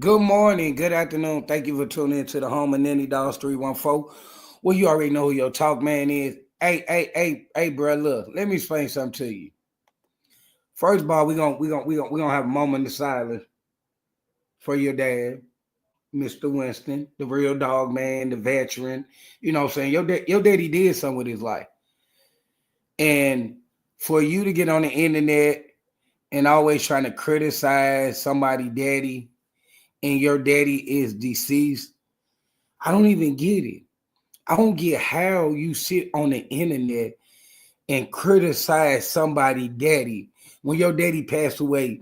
Good morning, good afternoon. Thank you for tuning into the home of Nanny Dogs 314. Well, you already know who your talk man is. Hey, bro, look, let me explain something to you. First of all, we're gonna have a moment of silence for your dad, Mr. Winston, the real dog man, the veteran. You know what I'm saying? Your daddy did something with his life. And for you to get on the internet and always trying to criticize somebody daddy and your daddy is deceased, I don't even get it. I don't get how you sit on the internet and criticize somebody daddy when your daddy passed away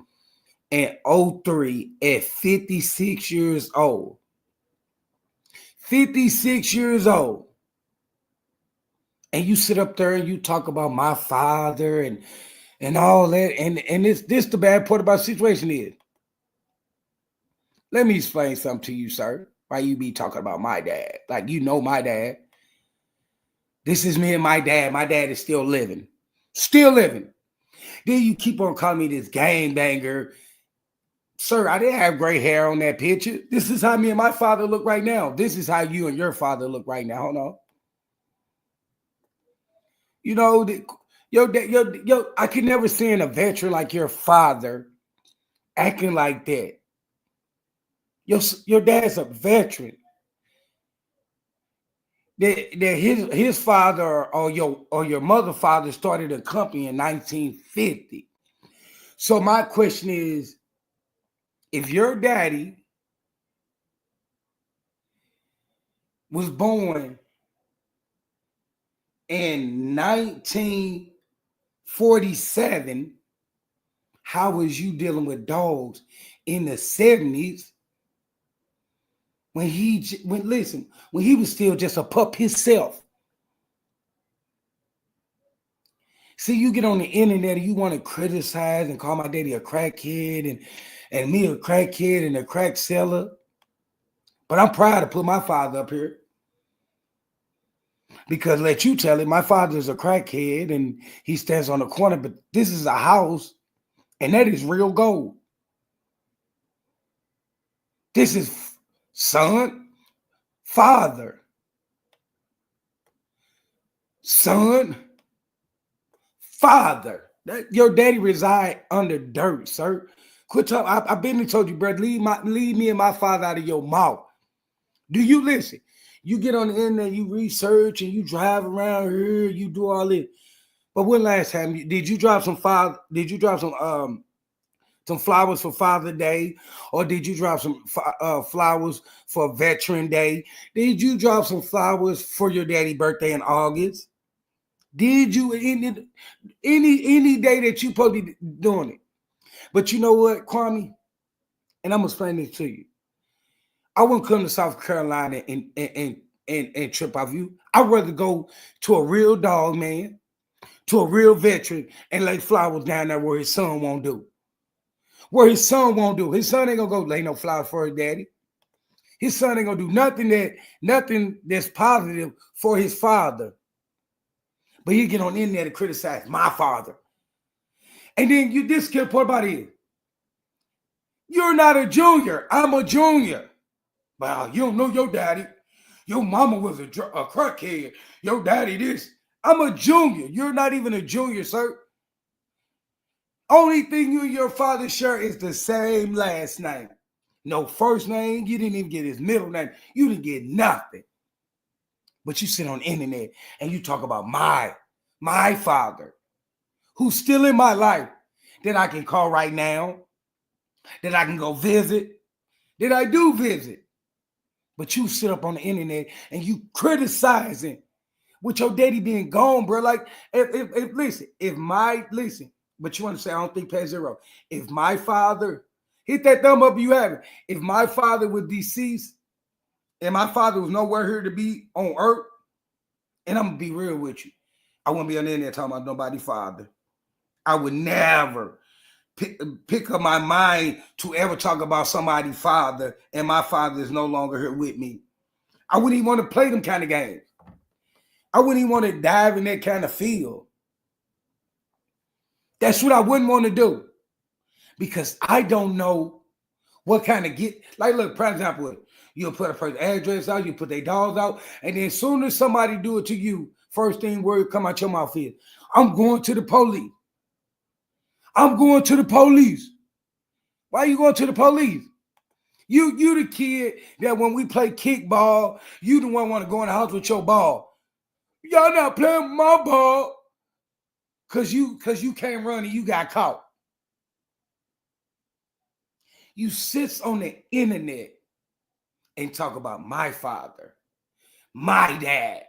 in '03 at 56 years old. 56 years old. And you sit up there and you talk about my father and all that. And this the bad part about the situation is. Let me explain something to you, sir. Why you be talking about my dad? Like you know my dad. This is me and my dad. My dad is still living. Still living. Then you keep on calling me this game banger. Sir, I didn't have gray hair on that picture. This is how me and my father look right now. This is how you and your father look right now. Hold on. You know, I can never see a veteran like your father acting like that. Your dad's a veteran. That his father or your mother father started a company in 1950. So my question is, if your daddy was born in 1947, how was you dealing with dogs in the 70s when he was still just a pup himself? See, you get on the internet and you want to criticize and call my daddy a crackhead and me a crackhead and a crack seller. But I'm proud to put my father up here. Because let you tell it, my father's a crackhead and he stands on the corner, but this is a house and that is real gold. This is son, father, son, father. Your daddy reside under dirt, sir. Quit talking. I've been told you, bro, leave me and my father out of your mouth. Do you listen? You get on the internet, you research, and you drive around here, you do all this. But when last time did you drop some father? Did you drop some flowers for Father Day, or did you drop some flowers for Veteran Day? Did you drop some flowers for your daddy birthday in August? Did you any day that you supposed to be doing it? But you know what, Kwame, and I'm gonna explain this to you. I wouldn't come to South Carolina and trip off you. I'd rather go to a real dog man, to a real veteran, and lay flowers down there where his son won't do. Where his son won't do. His son ain't gonna go lay no flowers for his daddy. His son ain't gonna do nothing that's positive for his father. But he get on the internet and criticize my father. And then this kid part about it. You're not a junior. I'm a junior. Well, you don't know your daddy. Your mama was a crackhead. Your daddy this. I'm a junior. You're not even a junior, sir. Only thing you and your father share is the same last name. No first name. You didn't even get his middle name. You didn't get nothing. But you sit on the internet and you talk about my father, who's still in my life, that I can call right now, that I can go visit, that I do visit. But you sit up on the internet and you criticizing with your daddy being gone, bro. Like, listen, but you want to say I don't think past zero. If my father, hit that thumb up, you have it. If my father was deceased and my father was nowhere here to be on earth, and I'm gonna be real with you, I wouldn't be on the internet talking about nobody's father. I would never pick up my mind to ever talk about somebody's father, and my father is no longer here with me. I wouldn't even want to play them kind of games. I wouldn't even want to dive in that kind of field. That's what I wouldn't want to do, because I don't know What kind of get, like, look, for example, you'll put a person's address out, you put their dogs out, and then as soon as somebody do it to you, first thing word come out your mouth is, I'm going to the police. I'm going to the police. Why are you going to the police? You the kid that when we play kickball, you the one want to go in the house with your ball. Y'all not playing with my ball. Cause you can't run and you got caught. You sit on the internet and talk about my father, my dad.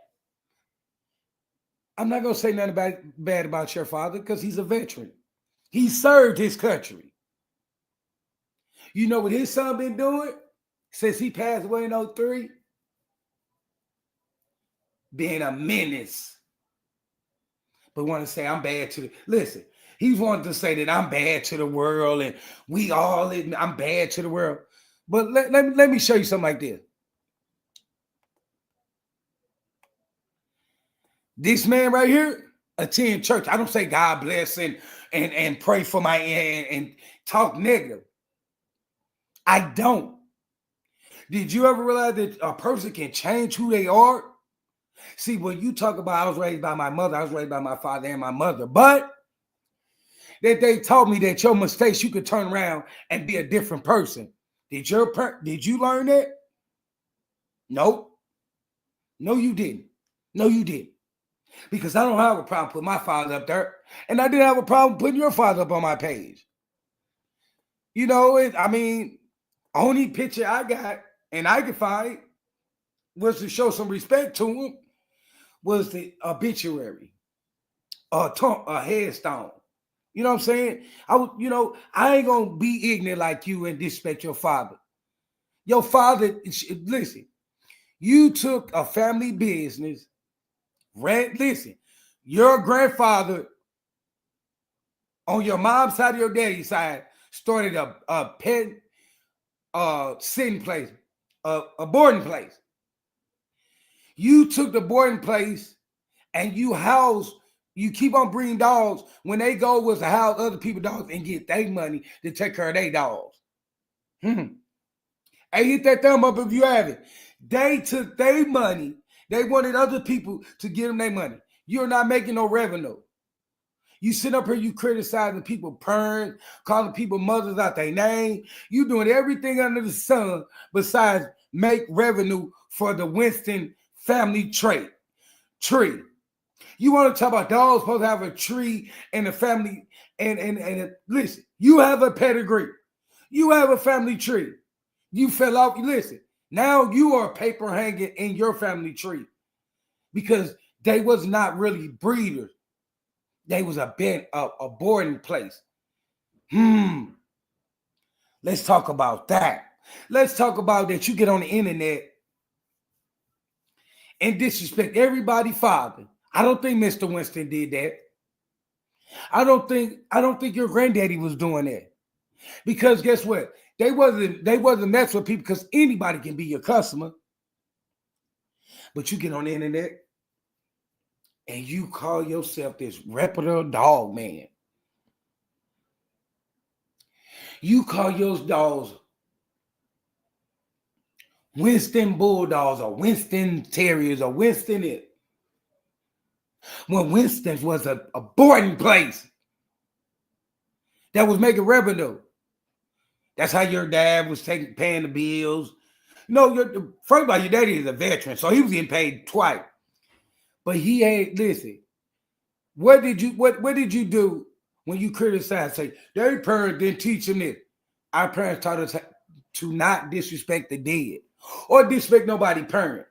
I'm not gonna say nothing bad about your father because he's a veteran. He served his country. You know what his son been doing since he passed away in 2003? Being a menace. But want to say I'm bad to the, listen, he's wanted to say that I'm bad to the world and we all, I'm bad to the world. But let me show you something like this. This man right here attend church. I don't say God bless and pray for my and talk negative. I don't. Did you ever realize that a person can change who they are? See, when you talk about I was raised by my mother, I was raised by my father and my mother, but that they taught me that your mistakes, you could turn around and be a different person. Did you learn that? Nope. No, you didn't. No, you didn't. Because I don't have a problem putting my father up there. And I didn't have a problem putting your father up on my page. You know, only picture I got and I could find was to show some respect to him was the obituary, a headstone. You know what I'm saying? I ain't going to be ignorant like you and disrespect your father. Your father, listen, you took a family business. Listen, your grandfather on your mom's side or your daddy's side started a pet sitting place, a boarding place. You took the boarding place and you keep on breeding dogs. When they go was to house other people's dogs and get their money to take care of their dogs. Hey, hit that thumb up if you have it. They took their money. They wanted other people to give them their money. You're not making no revenue. You sit up here, you criticizing people parents, calling people mothers out their name. You doing everything under the sun besides make revenue for the Winston family tree. You want to talk about dogs supposed to have a tree and a family and listen, you have a pedigree. You have a family tree. You fell off. Listen, now you are paper hanging in your family tree because they was not really breeders. They was a boarding place. Let's talk about that. Let's talk about that you get on the internet and disrespect everybody's father. I don't think Mr. Winston did that. I don't think your granddaddy was doing that. Because guess what? They wasn't messing with people because anybody can be your customer. But you get on the internet and you call yourself this reputable dog man. You call your dogs Winston Bulldogs or Winston Terriers or Winston it. When Winston's was a boarding place that was making revenue. That's how your dad was paying the bills. First of all, your daddy is a veteran, so he was getting paid twice. But he ain't, listen, what did you do when you criticized, say, their parents didn't teach them this? Our parents taught us to not disrespect the dead or disrespect nobody's parent.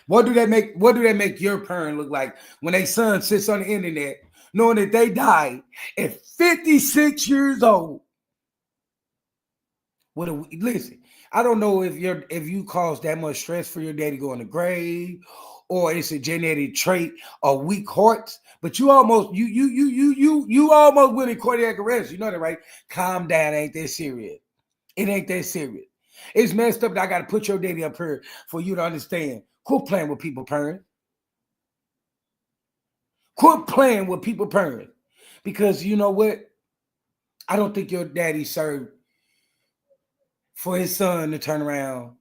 What do they make your parent look like when their son sits on the internet knowing that they died at 56 years old? Listen, I don't know if you cause that much stress for your daddy going to grave, or it's a genetic trait or weak hearts, but you almost went in cardiac arrest. You know that, right? Calm down, ain't that serious. It ain't that serious. It's messed up that I got to put your daddy up here for you to understand. Quit playing with people, parents. Quit playing with people, parents. Because you know what? I don't think your daddy served for his son to turn around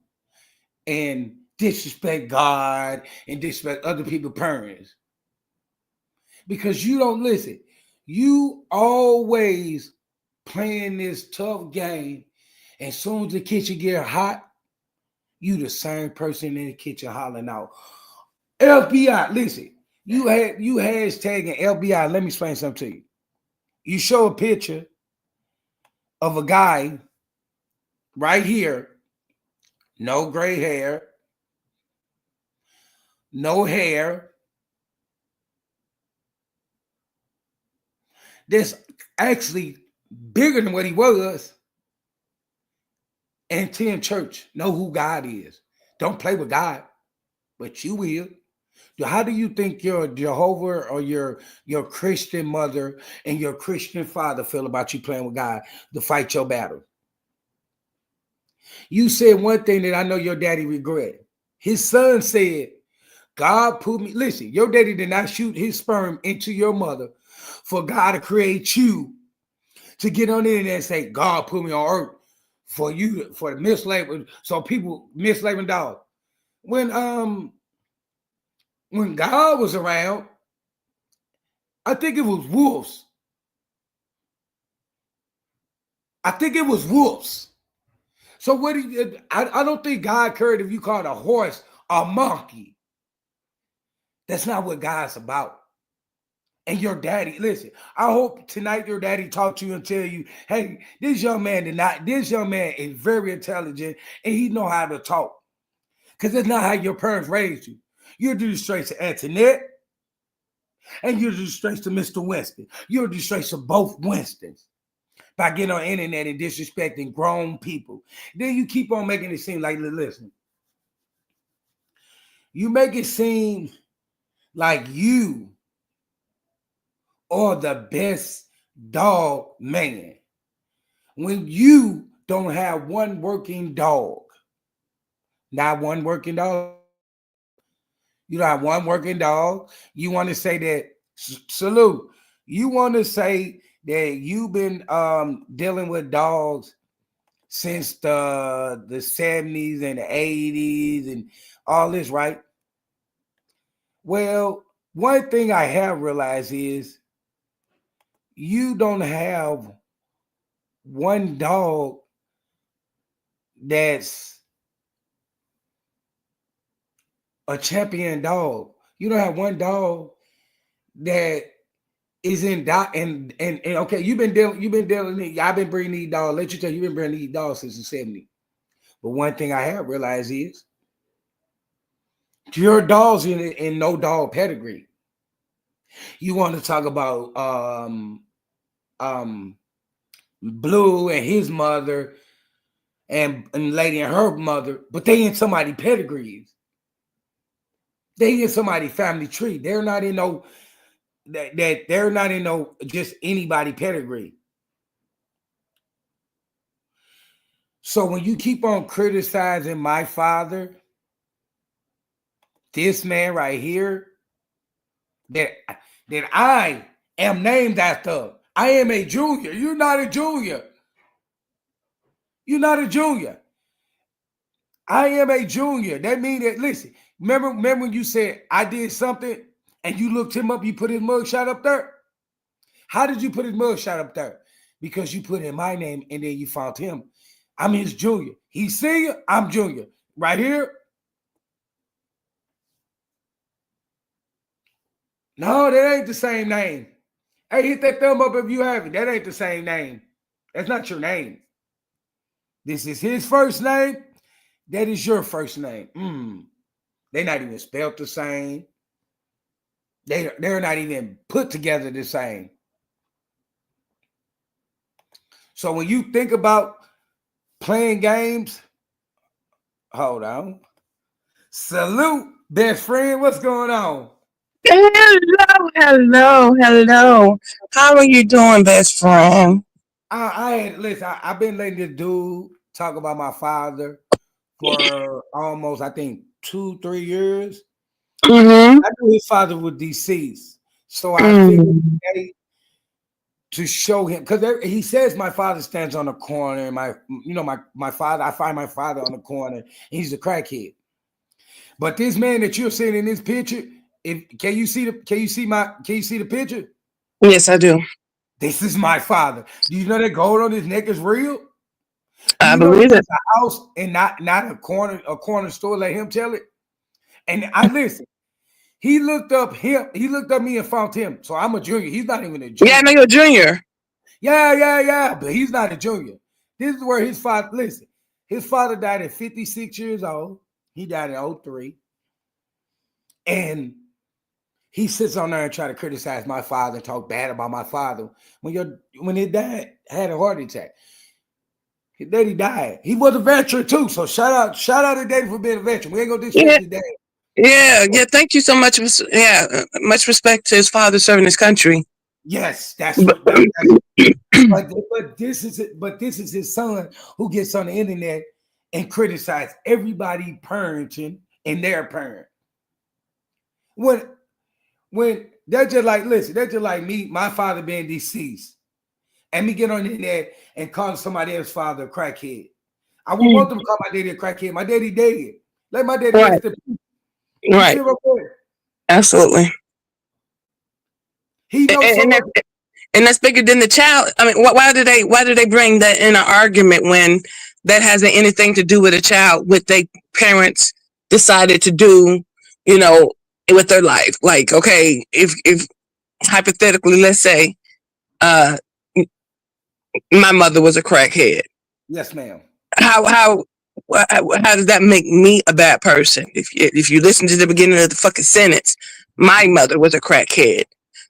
and disrespect God and disrespect other people's parents? Because you don't listen. You always playing this tough game. As soon as the kitchen get hot, you the same person in the kitchen hollering out. FBI, listen, you hashtagging FBI. Let me explain something to you. You show a picture of a guy right here, no gray hair, no hair, that's actually bigger than what he was, and attend church. Know who God is. Don't play with God, but you will. How do you think your Jehovah or your Christian mother and your Christian father feel about you playing with God to fight your battle? You said one thing that I know your daddy regret. His son said, God put me, listen, your daddy did not shoot his sperm into your mother for God to create you to get on the internet and say, God put me on earth for you, for the mislabeled, so people mislabeling dog. When God was around, I think it was wolves. I think it was wolves. So what do you, I don't think God cared if you called a horse a monkey. That's not what God's about. And your daddy, listen, I hope tonight your daddy talk to you and tell you, hey, this young man is very intelligent and he know how to talk. Because that's not how your parents raised you. You're straight to Antoinette and you're straight to Mr. Winston. You're straight to both Winstons by getting on the internet and disrespecting grown people. Then you keep on making it seem like, listen, you make it seem like you are the best dog man when you don't have one working dog. Not one working dog. You don't have one working dog. You want to say that, salute. You want to say that you've been dealing with dogs since the 70s and the 80s and all this, right? Well, one thing I have realized is you don't have one dog that's a champion dog. You don't have one dog that is in dot and okay, you've been dealing. I've been breeding these dogs. Let you tell you've been breeding these dogs since the 70s. But one thing I have realized is your dog's in no dog pedigree. You want to talk about Blue and his mother and Lady and her mother, but they in somebody pedigrees. They in somebody family tree. They're not in no that they're not in no just anybody pedigree. So when you keep on criticizing my father, this man right here, that I am named after, I am a junior. You're not a junior. You're not a junior. I am a junior. That means that, listen, remember when you said I did something and you looked him up, you put his mugshot up there? How did you put his mugshot up there? Because you put in my name and then you found him. I'm his junior. He's senior, I'm junior. Right here. No, that ain't the same name. Hey, hit that thumb up if you have it. That ain't the same name. That's not your name. This is his first name. That is your first name. They're not even spelled the same. They're not even put together the same. So when you think about playing games, hold on. Salute, best friend. What's going on? Hello, hello, hello. How are you doing, best friend? Listen. I've been letting this dude talk about my father for almost, I think, 2-3 years. Mm-hmm. I knew his father was deceased, so I figured, Mm. hey, to show him, because he says my father stands on the corner, and my father, I find my father on the corner, and he's a crackhead. But this man that you're seeing in this picture, if can you see the picture? Yes, I do. This is my father. Do you know that gold on his neck is real? Do I you know this believe it. is a house and not a corner store? Let him tell it. And I listen. He looked up him. He looked up me and found him. So I'm a junior. He's not even a Yeah, I know junior. you're a junior. Yeah. But he's not a junior. This is where his father. Listen, his father died at 56 years old. He died in '03, and he sits on there and try to criticize my father and talk bad about my father when his dad had a heart attack. His daddy died. He was a veteran too. So shout out to daddy for being a veteran. We ain't gonna Yeah, disrespect his dad. yeah. Thank you so much. Yeah, much respect to his father serving his country. Yes, that's But, what that's but this is his son who gets on the internet and criticize everybody parenting and their parent. When when they're just like, listen, they're just like me, my father being deceased, and me get on the internet and call somebody else's father a crackhead. I would want them to call my daddy a crackhead. My daddy dead. Let my daddy right, rest in peace. You right, see what I'm saying? absolutely. He And, knows so and much. that's and that's bigger than the child. I mean, why do they bring that in an argument when that hasn't anything to do with a child? What they parents decided to do, you know, with their life. Like, okay, if hypothetically, let's say, uh, my mother was a crackhead. Yes, ma'am. How does that make me a bad person? If you listen to the beginning of the fucking sentence, my mother was a crackhead.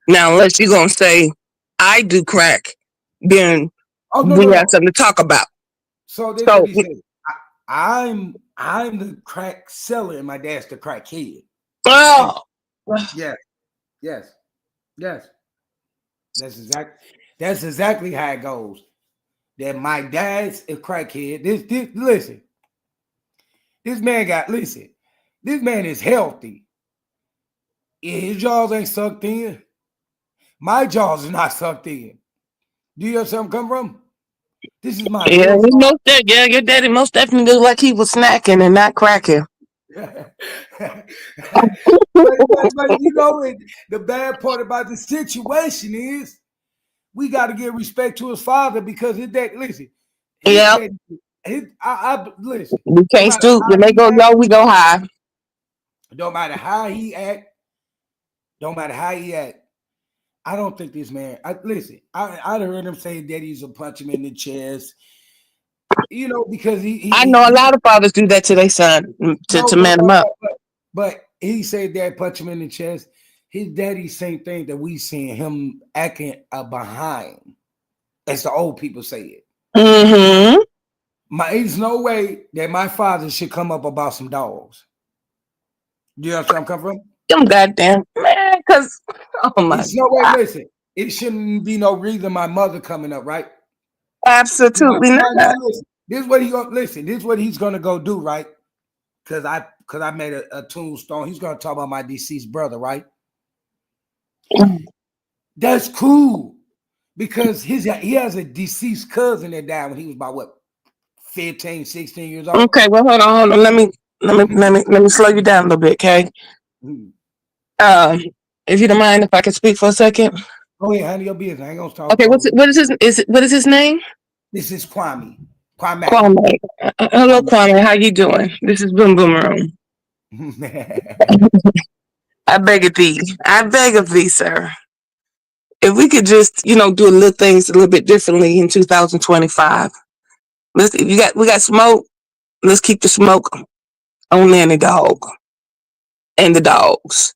Now, unless you're gonna say I do crack, then Oh no, we no, have no. something to talk about. So this is what So, he said. I'm the crack seller and my dad's the crack kid. And oh, yes, yes, yes. That's exactly how it goes. That my dad's a crackhead. This listen, this man got listen. This man is healthy. His jaws ain't sucked in. My jaws is not sucked in. Do you understand where I'm coming from? This is my yeah, real father. yeah, your daddy most definitely looked like he was snacking and not cracking. but the bad part about the situation is we got to give respect to his father because his dad. Listen, his Yep, dad. I listen. we No can't matter stoop. how When they he go act, low, we go high. no matter how he act, no matter how he act. I don't think this man. Listen. I heard him say that he's a punch him in the chest. Because I know a he lot of fathers do that to their son to no, man them up. but he said dad punch him in the chest. His daddy same thing that we seen him acting behind, as the old people say it. Mm-hmm. There's no way that my father should come up about some dogs. Do you understand where I'm coming from? Them goddamn man, cause oh my It's no way. god, Listen, it shouldn't be no reason my mother coming up, right? absolutely Now not. listen. This is what he gonna listen. This is what he's gonna go do, right? Because I made a tombstone. He's gonna talk about my deceased brother, right? That's cool because he has a deceased cousin that died when he was about what 15, 16 years old. Okay, well, hold on, hold on. Let me slow you down a little bit, okay? Mhm. Um, if you don't mind, if I can speak for a second. Go ahead, handle your business. I ain't gonna talk Okay, over you. what is his name? This is Kwame. Kwame. Kwame. Hello, Kwame. Kwame. How you doing? This is Boom Boom Room. I beg of thee. I beg of thee, sir. If we could just, do a little things a little bit differently in 2025. If we got smoke, let's keep the smoke on Nanny Dog and the dogs.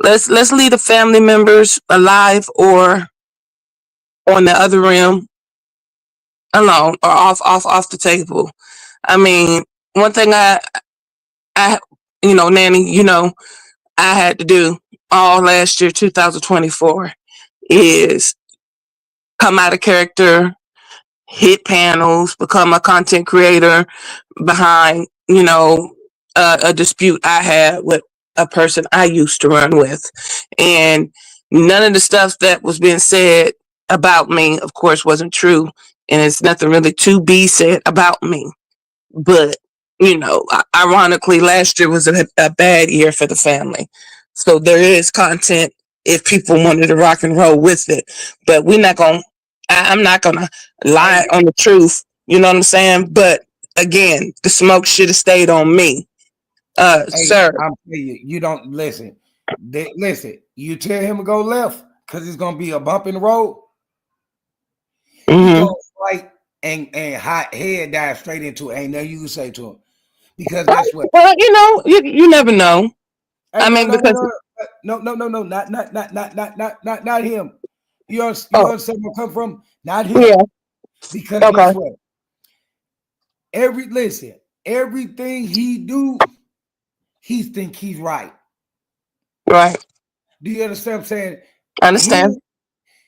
Let's leave the family members alive or on the other rim alone or off the table. I mean, one thing I Nanny, I had to do all last year, 2024, is come out of character, hit panels, become a content creator behind, a dispute I had with a person I used to run with. And none of the stuff that was being said about me, of course, wasn't true, and it's nothing really to be said about me. But ironically, last year was a bad year for the family, so there is content if people wanted to rock and roll with it. But we're not gonna. I'm not gonna lie Hey, on the truth. You know what I'm saying? But again, the smoke should have stayed on me, hey, sir. I'm telling you, you don't listen. Listen, you tell him to go left because it's gonna be a bump in the road. He Hmm. gonna fight and hot head dive straight into it. Ain't nothing you can say to him because guess what? Well, you never know. Hey, I no, mean, no, no, because no, not him. You oh understand where I come from? Not him. yeah, Because okay, guess what? Listen, everything he do, he think he's right. right. Do you understand what I'm saying? I understand.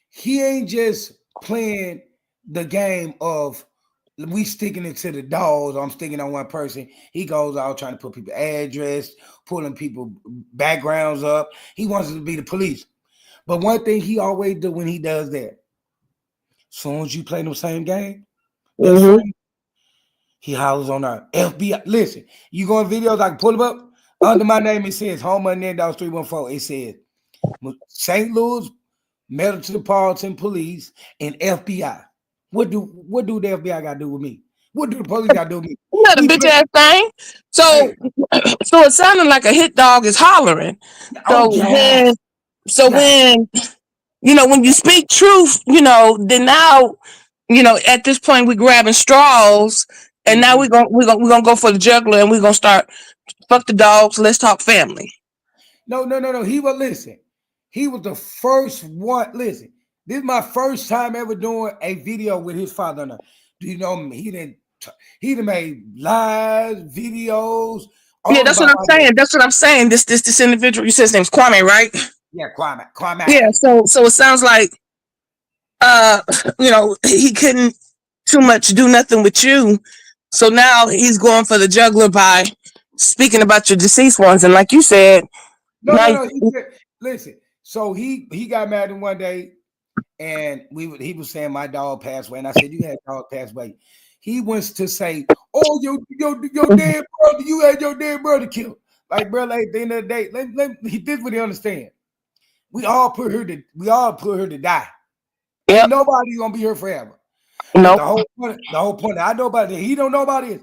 He he ain't just playing the game of we sticking it to the dogs. I'm sticking on one person. He goes out trying to put people address, pulling people backgrounds up. He wants to be the police. But one thing he always do when he does that, soon as you play the same game, best Hmm. friend, he hollers on our FBI. Listen, you go in videos, I can pull them up. Under my name, it says Home Unnamed Dogs 314. It says St. Louis Metropolitan Police and FBI. What do the FBI got to do with me? What do the police got to do with me? Not a We bitch play. ass thing. So, Hey, so it sounded like a hit dog is hollering. oh So yes, when, so yes. when when you speak truth, then now, at this point we're grabbing straws, and now Mhm. we're gonna go for the juggler, and we're gonna start fuck the dogs. Let's talk family. No, no, no, no. He was listen. He was the first one. Listen, this is my first time ever doing a video with his father. On. Do you know me? He done made live videos Yeah, all that's what about I'm my saying. dad. That's what I'm saying. This individual, you said his name's Kwame, right? Yeah, Kwame. Yeah. So it sounds like uh he couldn't too much do nothing with you, so now he's going for the juggler by speaking about your deceased ones, and like you said, No, now no, no. He said, listen. So he got mad in one day, and he was saying my dog passed away, and I said you had dog pass away. He wants to say, "Oh, your dead brother, you had your dead brother killed." Like, bro, like at the end of the day, he did what he understand. We all put her to die. Ain't yep, nobody gonna be here forever. But nope, the whole point I know about it, he don't know about it.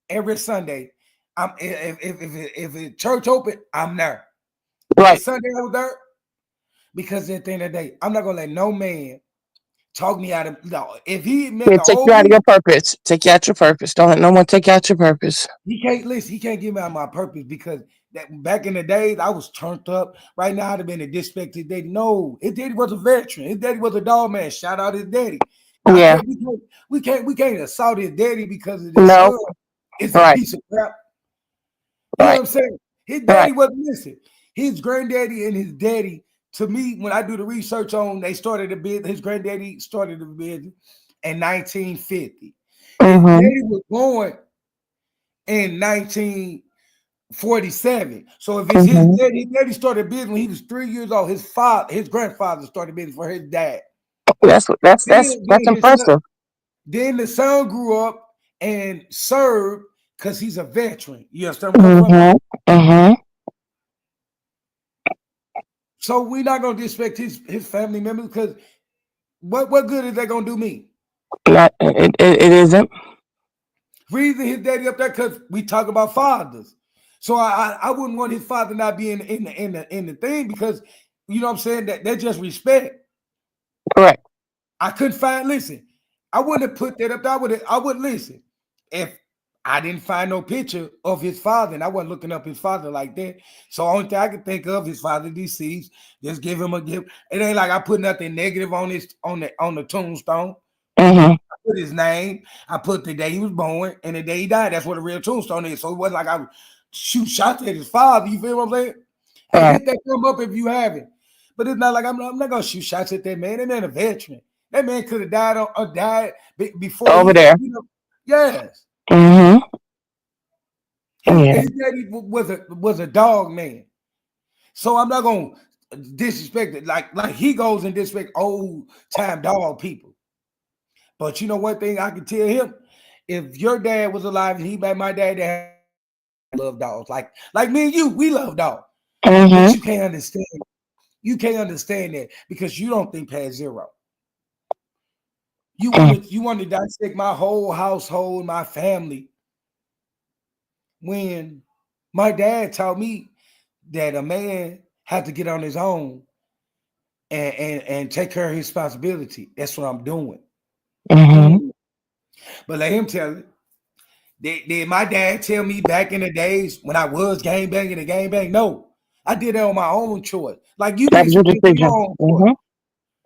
Every Sunday, I'm if it church open, I'm there. right. That Sunday I was there because at the end of the day, I'm not gonna let no man talk me out of no. If he meant Yeah, to take hold you out of me, your purpose. Take you out your purpose. Don't let no one take you out your purpose. he can't listen. He can't get me out of my purpose because that back in the days I was turned up. Right now I'd have been a disrespect to his daddy. No, his daddy was a veteran. His daddy was a dog man. Shout out his daddy. I Yeah, can't. We can't assault his daddy because of his no, son. It's a right, piece of crap. You know what right, I'm saying? His right. daddy wasn't missing. His granddaddy and his daddy, to me, when I do the research on, they started a business. His granddaddy started the business in 1950. His Mm-hmm. daddy was born in 1947. So if it's Mm-hmm. his daddy started business when he was 3 years old. His grandfather started business for his dad. That's that's that's Then, that's then his son, impressive. then the son grew up and served because he's a veteran. You understand where I'm coming from? Mm-hmm. Mm-hmm. So we're not gonna disrespect his family members because what good is that gonna do me? Not it isn't. Reason his daddy up there because we talk about fathers. So I wouldn't want his father not being in the thing because you know what I'm saying that that's just respect. Correct. I couldn't find. Listen, I wouldn't have put that up there. I would listen if I didn't find no picture of his father, and I wasn't looking up his father like that. So only thing I could think of his father deceased. Just give him a gift. It ain't like I put nothing negative on the tombstone. Mm-hmm. I put his name. I put the day he was born and the day he died. That's what a real tombstone is. So it wasn't like I would shoot shots at his father. You feel what I'm saying? Hey, Right. hit that thumb up if you haven't. But it's not like I'm not gonna shoot shots at that man. That man a veteran. That man could have died before Over he, there. yes. Mm-hmm. His Yeah. daddy was a dog man. So I'm not gonna disrespected. Like he goes and disrespect old time dog people. But you know one thing I can tell him: if your dad was alive and he met my dad, that love dogs. Like me and you, we love dogs. But Mm-hmm. you can't understand. You can't understand that because you don't think past zero. You want to dissect my whole household, my family. When my dad taught me that a man had to get on his own and take care of his responsibility. That's what I'm doing. Mm-hmm. But let him tell it. Did my dad tell me back in the days when I was gang banging and gang bang? No. I did that on my own choice. Like you That did was your some things on your decision. own choice. Mm-hmm.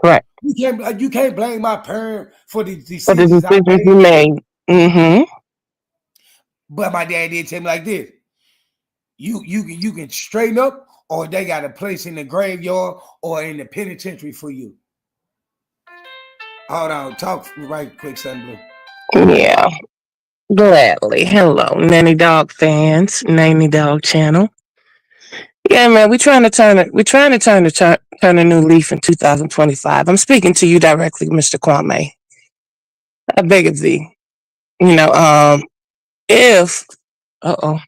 Correct. You can't blame my parent for the For the decisions I decisions you made. made. Mm-hmm. But my dad did tell me like this: you can straighten up, or they got a place in the graveyard or in the penitentiary for you. Hold on, talk right quick, son Blue. Yeah. Gladly. Hello, Nanny Dog fans, Nanny Dog channel. Yeah, man, we trying to turn a new leaf in 2025. I'm speaking to you directly, Mr. Kwame. I beg of thee. You know, if oh,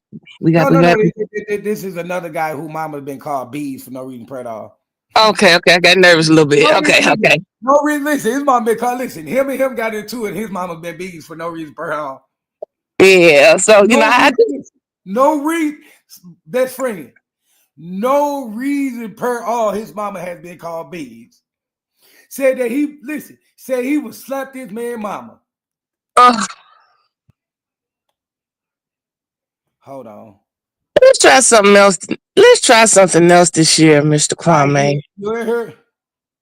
we No, got we no, no. got This is another guy who mama been called bees for no reason. Pray at all. okay, I got nervous a little bit. No Okay, reason. Listen. okay. No reason. Listen, his mom been called. Listen, him and him got into it. His mama been bees for no reason. Pray at all. Yeah, so No I just reason. No reason. Best friend. No reason per all. His mama has been called bees. Said that he listen. Said he would slap this man mama. uh, Hold on. let's try something else. Let's try something else this year, Mr. All right, Kwame. you heard her.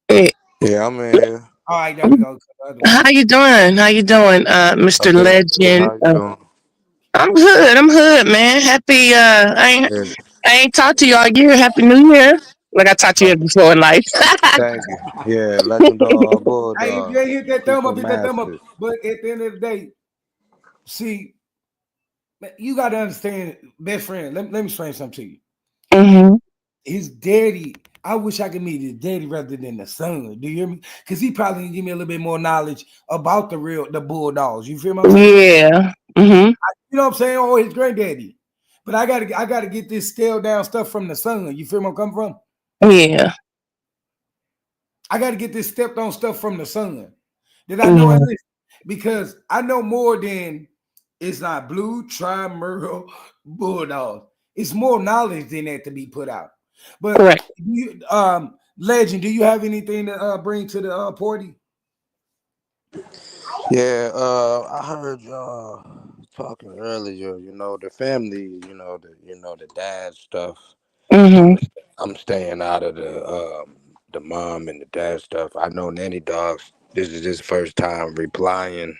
Eh, Yeah, I'm in here. All right, there we go. The other one. How you doing? How you doing, Mr. I'm doing good. Legend? How you doing? I'm good. I'm good, man. Happy. Yeah, I ain't talked to you all year. Happy New Year. Like I talked to you before in life. thank you. Yeah, let dog, Hey, if you bulldog. ain't hit that Keep thumb up, them hit that thumb up. masters. But at the end of the day, see, you got to understand, best friend. Let me explain something to you. Hmm. His daddy, I wish I could meet his daddy rather than the son. Do you hear me? Because he probably can give me a little bit more knowledge about the bulldogs. You feel what I'm saying? Yeah. Hmm. You know what I'm saying? Or his granddaddy. But I gotta get this scaled down stuff from the son. You feel where I'm coming from? Yeah. I gotta get this stepped on stuff from the son. Did I know Yeah. it? Listen, because I know more than it's not blue, tri, Merle, bulldog. It's more knowledge than that to be put out. But Correct. you, legend, do you have anything to bring to the party? Yeah, I heard y'all talking earlier. You know the family. The dad stuff. Hmm. I'm staying out of the mom and the dad stuff. I know Nanny Dogs. This is his first time replying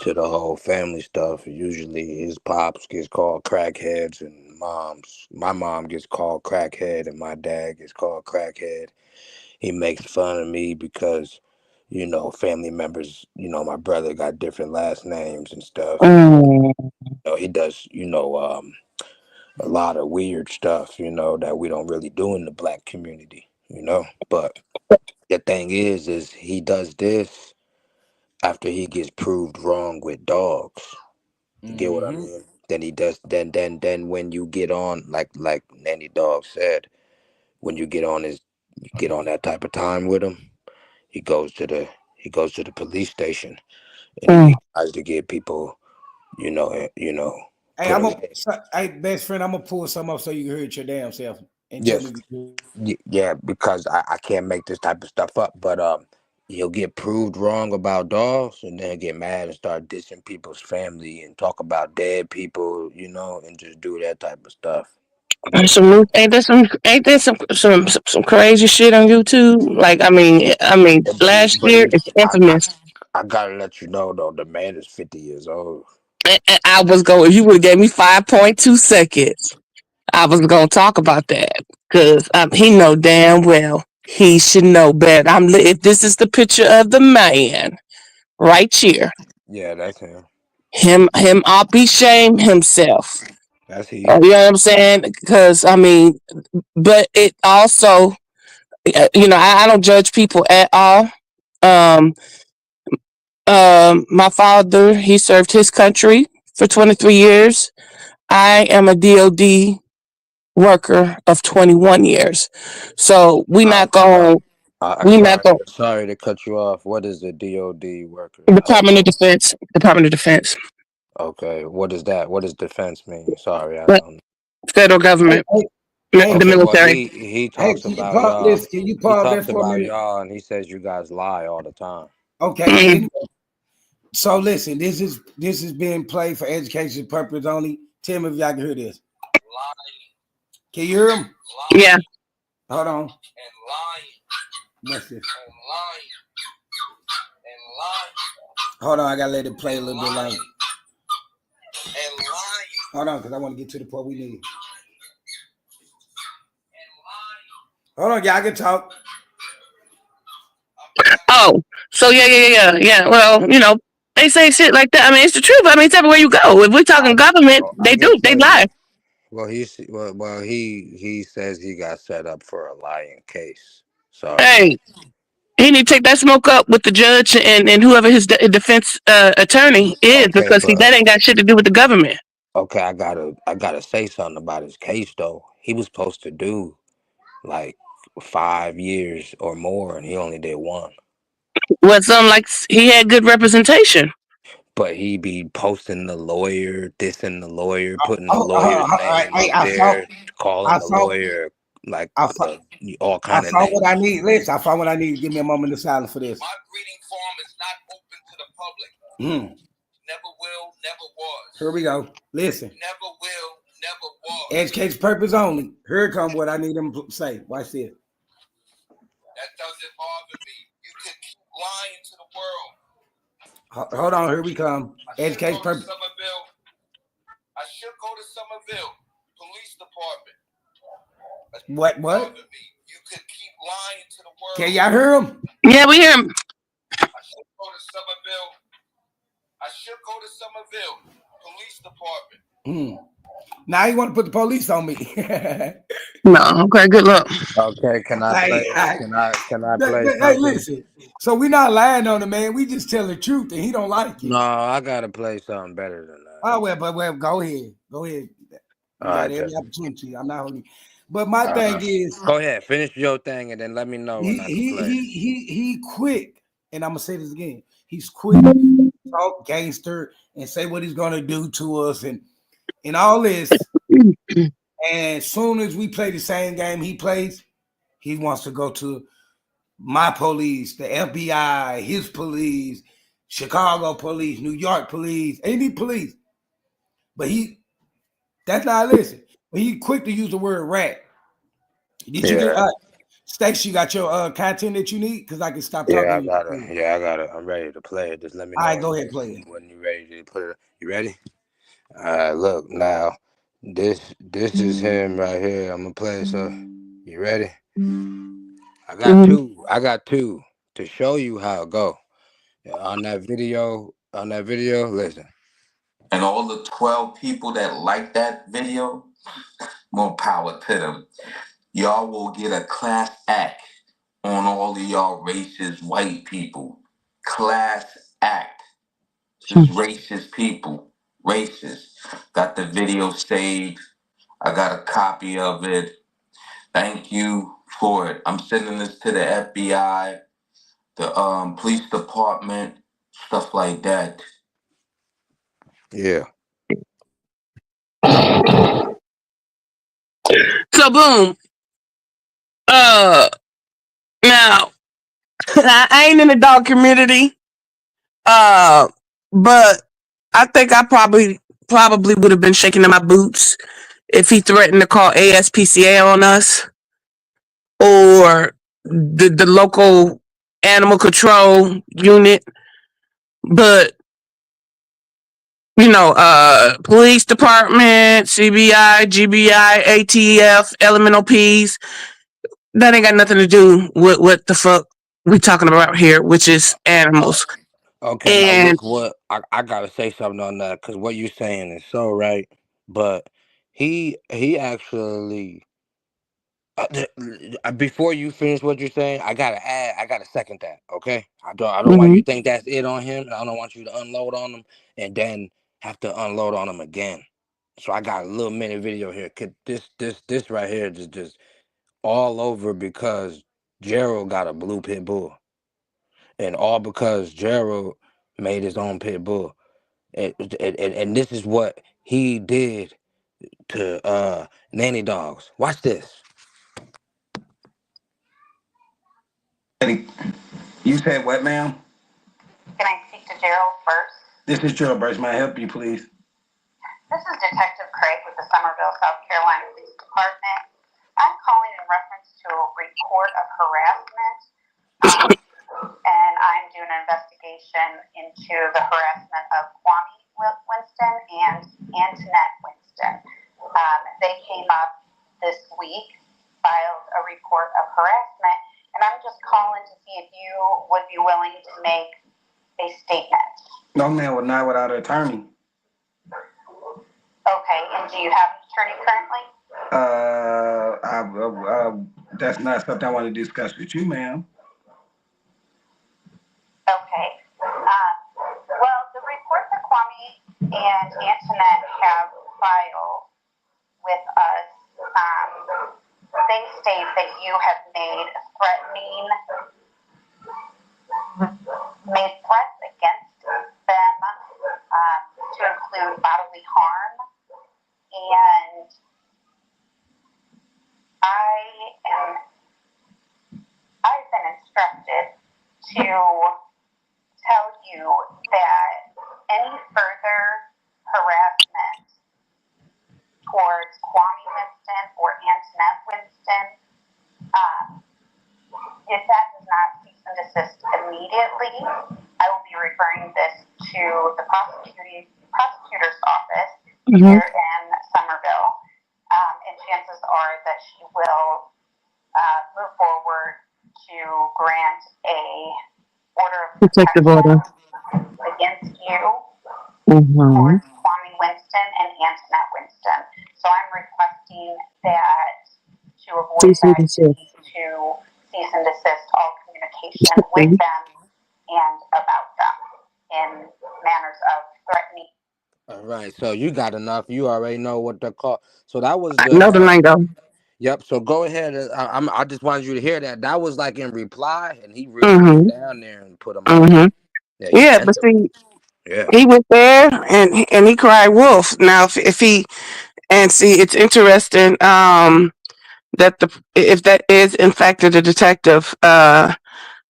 to the whole family stuff. Usually his pops gets called crackheads and my mom gets called crackhead and my dad gets called crackhead. He makes fun of me because, family members, my brother got different last names and stuff. And, Mm. he does, a lot of weird stuff, that we don't really do in the black community. But the thing is he does this after he gets proved wrong with dogs. You get what I Mm-hmm. mean? Then he does. Then when you get on, like Nanny Dog said, when you get on that type of time with him, he goes to the he goes to the police station and Mm. he tries to get people, Hey, put I'm his a hey best friend. I'm gonna pull some up so you can hear it your damn self and tell yes, me. yeah, because I can't make this type of stuff up, but he'll get proved wrong about dogs and then get mad and start dissing people's family and talk about dead people, and just do that type of stuff. But Ain't there some crazy shit on YouTube? Like I mean, last but year it's infamous. I gotta let you know though, the man is 50 years old. And I was going. If you would have gave me 5.2 seconds, I was gonna talk about that because he know damn well he should know better. If this is the picture of the man right here, Yeah, that's him. him ought be shame himself. That's he. You know what I'm saying? Because but it also I don't judge people at all. Um, my father, he served his country for 23 years. I am a DOD worker of 21 years. So we not Sorry, going sorry to cut you off. What is a DOD worker? I don't Department of know. Defense, Department of Defense, Okay, what is that? What does defense mean? Sorry, I but don't. federal Hey, government, hey, hey, the Okay, well military. he hey, talks can you about pause? y'all. Listen, can you He pause there talks for a about minute? y'all, and he says you guys lie all the time. Okay, but Mm. anyway, so listen, this is being played for education purpose only. Tell me if y'all can hear this. Can you hear him? Yeah. Hold on. What's this? Hold on, I gotta let it play a little bit longer. Hold on, because I want to get to the part we need. Hold on, y'all can talk. Oh, so yeah. Well, they say shit like that. I mean, it's the truth. I mean, it's everywhere you go. If we're talking government, I they can do. They tell you. lie. He says he got set up for a lying case. So Hey, he need to take that smoke up with the judge and whoever his defense attorney is, okay, because see, but that ain't got shit to do with the government. okay, I gotta say something about his case though. He was supposed to do like 5 years or more, and he only did one. Well, something like he had good representation. But he be posting the lawyer, dissing the lawyer, putting the Oh, lawyer's name I, up I saw, there, calling I the saw, lawyer like I saw, all I kind of found what I names. need. Listen, I found what I need. Give me a moment of silence for this. My breeding farm is not open to the public. Never will, never was. Here we go. Listen. Never will, never was. Education purpose only. Here comes what I need them to say. Watch this. That doesn't bother me. You can keep lying to the world. Hold on, here we come. Education purpose. I should go to Somerville Police Department. What? You could keep lying to the world. Can y'all hear him? Yeah, we hear him. I should go to Somerville. Police Department. Now you want to put the police on me. No, okay, good luck. Okay, can I play? Can I play Hey, something? listen. So we not lying on the man. We just tell the truth, and he don't like it. No, I gotta play something better than that. Oh well, go ahead. Go ahead. All You got right, every just opportunity. I'm not holding. But my thing is, go ahead, finish your thing, and then let me know he when I can he play it. he he he quick, and I'm gonna say this again. He's quick to talk gangster and say what he's gonna do to us and all this. And as soon as we play the same game he plays, he wants to go to my police, the FBI, his police, Chicago police, New York police, any police. But that's not listen. But he quick to use the word rat. Did you get Yeah, Stacks, you got your content that you need? Because I can stop yeah, talking. I got it. I'm ready to play it. Just let me All know right, go ahead, play it. when you're ready to put it. You ready? All right, look now. This is him right here. I'm gonna play it. So, you ready? Mhm. I got two to show you how it go. On that video, listen. And all the 12 people that like that video, more power to them. Y'all will get a class act on all of y'all racist white people. Class act. Just racist people. Racist. Got the video saved. I got a copy of it. Thank you for it. I'm sending this to the FBI, the police department, stuff like that. Yeah. So boom. Now I ain't in the dog community. Uh, but I think I probably would have been shaking in my boots if he threatened to call ASPCA on us or the local animal control unit. But police department, CBI, GBI, ATF, elemental P's, that ain't got nothing to do with what the fuck we talking about here, which is animals. Okay, now And look what I gotta say something on that because what you're saying is so right. But he actually Before you finish what you're saying, I gotta add. I gotta second that. Okay, I don't want Hmm. you to think that's it on him. I don't want you to unload on him and then have to unload on him again. So I got a little mini video here. Could this right here just all over because Gerald got a blue pit bull, and all because Gerald made his own pit bull, and this is what he did to nanny dogs. Watch this. You said what, ma'am? Can I speak to Gerald first? This is Gerald Burst. May I help you, please? This is Detective Craig with the Somerville, South Carolina Police Department. I'm calling in reference to a report of harassment, and I'm doing an investigation into the harassment of Kwame Winston and Antoinette Winston. They came up this week, filed a report of harassment, and I'm just calling to see if you would be willing to make a statement. No, ma'am, not without an attorney. Okay, and do you have an attorney currently? That's not something I want to discuss with you, ma'am. Okay. Well, the report that Kwame and Antoinette have filed with us, they state that you have made threats against them to include bodily harm, and I've been instructed to tell you that any further harassment towards Kwame Winston or Antoinette Winston, if that does not cease and desist immediately, I will be referring this to the prosecutor's office here in Somerville, and chances are that she will move forward to grant a order of Protective order protection against you for Kwame Winston and Antoinette Winston. So I'm requesting that to avoid that, you need to cease and desist all communication with them and about them in manners of threatening. All right, so you got enough. You already know what they're called. So that was I the know the lingo. Yep. So go ahead. I just wanted you to hear that. That was like in reply, and he really Hmm. went down there and put him on. Hmm. Yeah, he Yeah, bent but him. see, Yeah. he went there and he cried wolf. Now, if he and see, it's interesting that the if that is in fact the detective,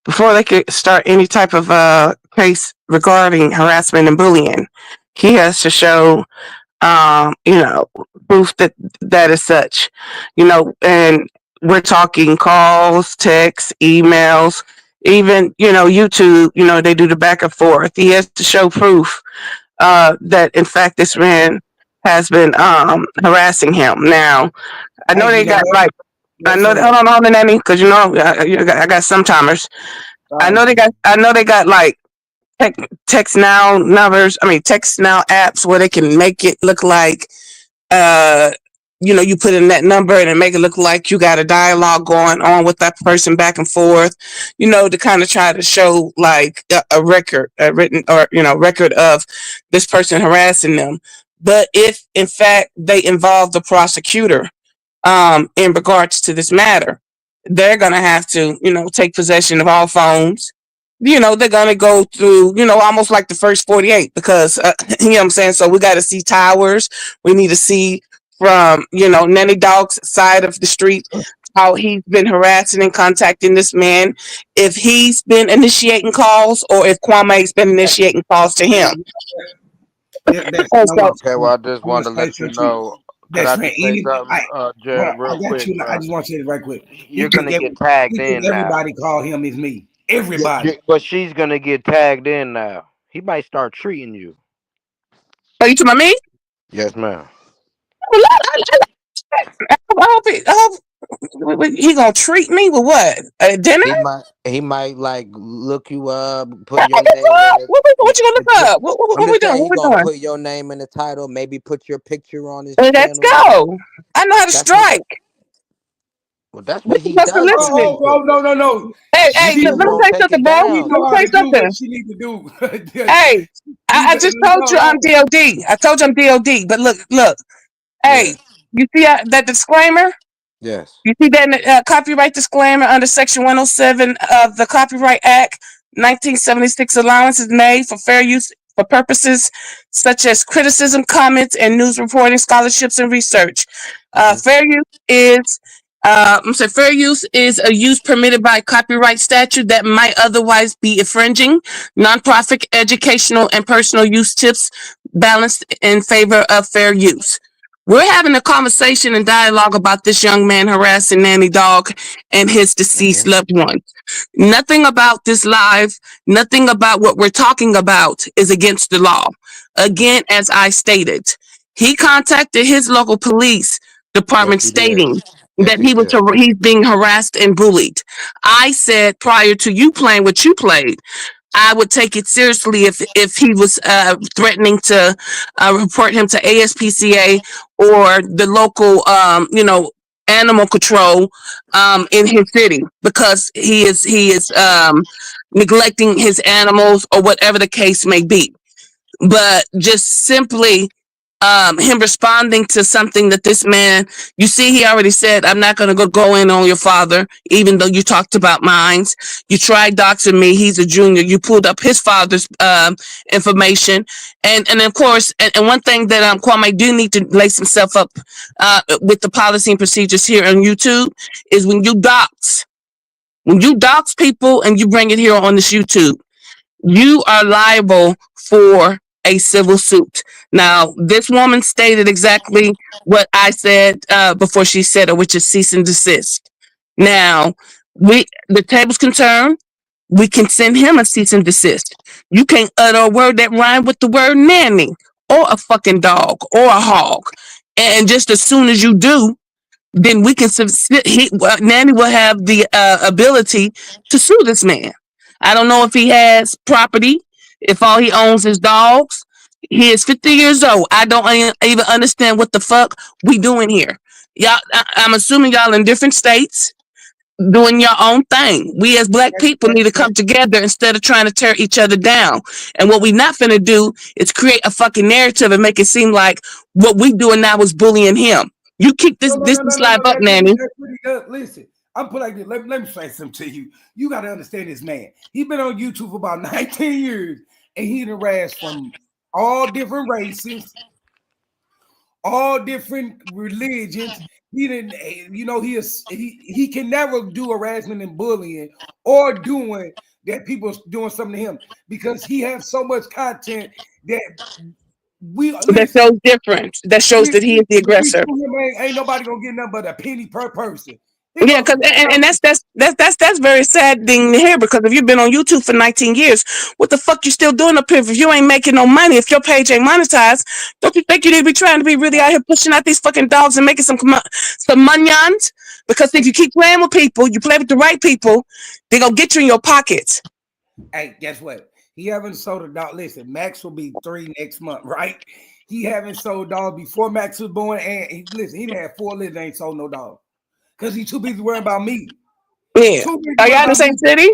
before they could start any type of case regarding harassment and bullying, he has to show you know, proof that that is such, you know, and we're talking calls, texts, emails, even, you know, YouTube, you know, they do the back and forth. He has to show proof that in fact this man has been harassing him. Now, I know Hey, you they know got what? like, I Yes, know, sir. hold on, Nanny, because you know, I got some timers. I know they got like text now numbers. I mean, text now apps where they can make it look like uh you know, you put in that number and it make it look like you got a dialogue going on with that person back and forth, you know, to kind of try to show like a record, a written or, you know, record of this person harassing them. But if in fact they involve the prosecutor in regards to this matter, they're going to have to, you know, take possession of all phones. You know, they're going to go through, you know, almost like the first 48 because, you know what I'm saying? So we got to see towers. We need to see from, you know, Nanny Dog's side of the street how he's been harassing and contacting this man, if he's been initiating calls or if Kwame's been initiating calls to him. That's And no, so, Okay. Well, I just I'm gonna wanted to say let you something to you. know. Could Best I friend, just say something, hold Jared, on, I real got quick? you. I just want to say it right quick. You're gonna get tagged He think in now. everybody call him is me. Everybody. But she's gonna get tagged in now. He might start treating you. are you talking about me? Yes, ma'am. I hope he gonna treat me with what? A dinner? He might like look you up, put your name in it. What you gonna Put look your, up? I'm What we just doing? saying What he we gonna doing? put your name in the title. Maybe put your picture on his Let's channel. go. I know how to That's what. strike. Well, that's This what is he us for does to listening. Oh, people. no, no, no. Hey, He let She me won't say take something, it bro. she down. Let know me how say to do what something. she need to do. Hey, I just told you I'm No, DOD. I told you I'm DOD. But look. Yeah. Hey, you see that disclaimer? Yes. You see that in the, copyright disclaimer under Section 107 of the Copyright Act 1976, allowance is made for fair use for purposes such as criticism, comments, and news reporting, scholarships, and research. Hmm. Fair use is fair use is a use permitted by copyright statute that might otherwise be infringing. Nonprofit, educational, and personal use tips balanced in favor of fair use. We're having a conversation and dialogue about this young man harassing Nanny Dog and his deceased Hmm. loved one. Nothing about this live, nothing about what we're talking about is against the law. Again, as I stated, he contacted his local police department Yes, he did. stating Yes, that he did. he's being harassed and bullied. I said prior to you playing what you played, I would take it seriously if he was threatening to report him to ASPCA or the local, animal control in his city because he is neglecting his animals or whatever the case may be. But just simply him responding to something that this man, you see, he already said, I'm not going to go in on your father, even though you talked about mines. You tried doxing me. He's a junior. You pulled up his father's information. And of course, and one thing that Kwame do need to lace himself up with the policy and procedures here on YouTube is when you dox people and you bring it here on this YouTube, you are liable for a civil suit. Now, this woman stated exactly what I said before she said it, which is cease and desist. Now, the table's concerned, we can send him a cease and desist. You can't utter a word that rhyme with the word nanny or a fucking dog or a hog. And just as soon as you do, then we can Nanny will have the ability to sue this man. I don't know if he has property, if all he owns is dogs. He is 50 years old. I don't even understand what the fuck we doing here. Y'all, I'm assuming y'all in different states doing your own thing. We as black people need to come together instead of trying to tear each other down. And what we not finna do is create a fucking narrative and make it seem like what we doing now is bullying him. You keep no, no, no, this no, no, live no. up, Nanny. That's what he does. Listen, I'm put like this. Let me say something to you. You got to understand this man. He been on YouTube for about 19 years, and he done razzed from all different races, all different religions. He didn't, he can never do harassment and bullying or doing that people doing something to him because he has so much content that we That listen. shows different. That shows that he is the If we aggressor. sue him, ain't nobody gonna get nothing but a penny per person. It Yeah, goes because and that's very sad thing to hear because if you've been on YouTube for 19 years, what the fuck you still doing up here if you ain't making no money? If your page ain't monetized, don't you think you need to be trying to be really out here pushing out these fucking dogs and making some monions? Because if you keep playing with people, you play with the right people, they gonna get you in your pockets. Hey, guess what? He haven't sold a dog. Listen, Max will be 3 next month, right? He haven't sold dogs before Max was born, and listen, he had 4 litters, ain't sold no dog because he too busy worrying about me. Yeah, Too busy are worrying y'all in the about same me. city?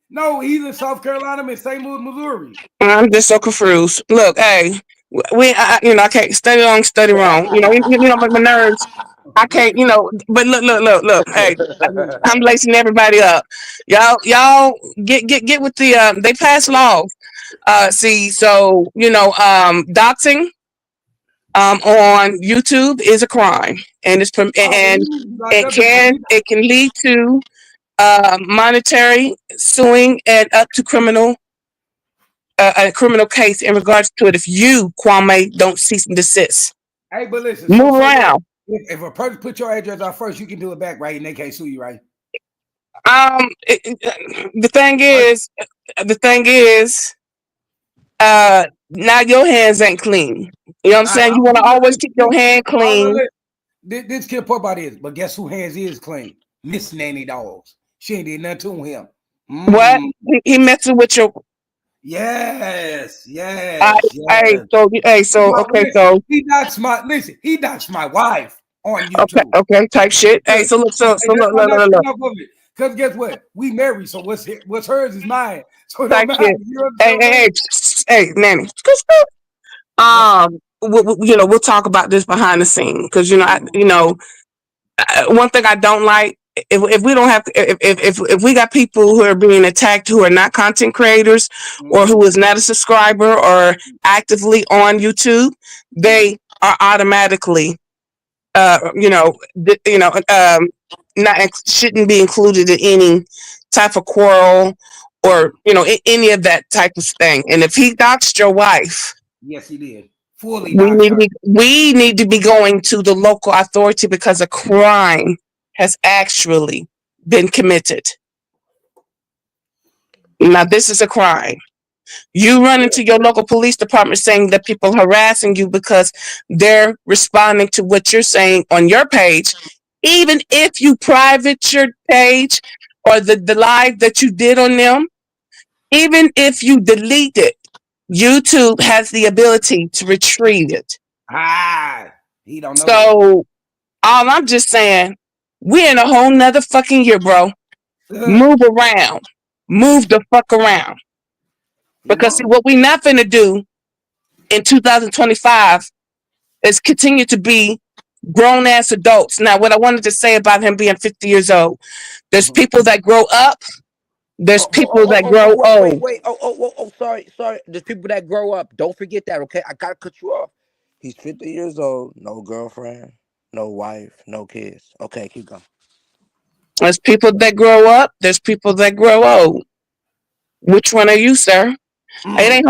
No, he's in South Carolina, I'm in St. Louis, Missouri. I'm just so confused. Look, hey, I can't study long, study wrong. My nerves. I can't, but look. Hey, I'm lacing everybody up. Y'all get with the they passed laws. See, so doxing on YouTube is a crime, and Oh, and he locked up because it can lead to monetary suing and up to a criminal case in regards to it if you Kwame don't cease and desist. hey, but listen, Move so look, around. if a person put your address out first, you can do it back, right? And they can't sue you, right? The thing is, now your hands ain't clean. You know what I'm saying? You want to always keep your hand clean. This kid poor about this, but guess who hands is clean? Miss Nanny Dogs. She ain't did nothing to him. What? Mm. He messing with your. Yes, I, yes, hey, yes. so okay, Listen, so he doxed my wife. on Okay, YouTube. okay, type shit. Hey, Look, so look, hey, look, I'm look, not look, getting look, off of it. Because guess what? We married, so what's hers is mine. So it don't type matter. shit. You Hey, understand what I'm hey, saying? hey, hey, Nanny. What? You know, we'll talk about this behind the scene because one thing I don't like, if we don't have to, if we got people who are being attacked who are not content creators or Mm-hmm. who is not a subscriber or actively on YouTube, Mm-hmm. they are automatically not shouldn't be included in any type of quarrel or any of that type of thing. And if he doxed your wife, Yes, he did. Fully doxed her. we need to be going to the local authority because a crime has actually been committed. Now this is a crime. You run into your local police department saying that people harassing you because they're responding to what you're saying on your page. Even if you private your page or the live that you did on them, even if you delete it, YouTube has the ability to retrieve it. Ah, he don't know that. So all I'm just saying, we're in a whole nother fucking year, bro. Move around. Move the fuck around. He Because see, won't. what we not finna do in 2025 is continue to be grown ass adults. Now, what I wanted to say about him being 50 years old, there's Mhm. people that grow up, there's people that grow old. Wait. Sorry. There's people that grow up. Don't forget that, okay? I gotta cut you off. He's 50 years old, no girlfriend, no wife, no kids. Okay, keep going. There's people that grow up, there's people that grow old. Which one are you, sir? Mm. It ain't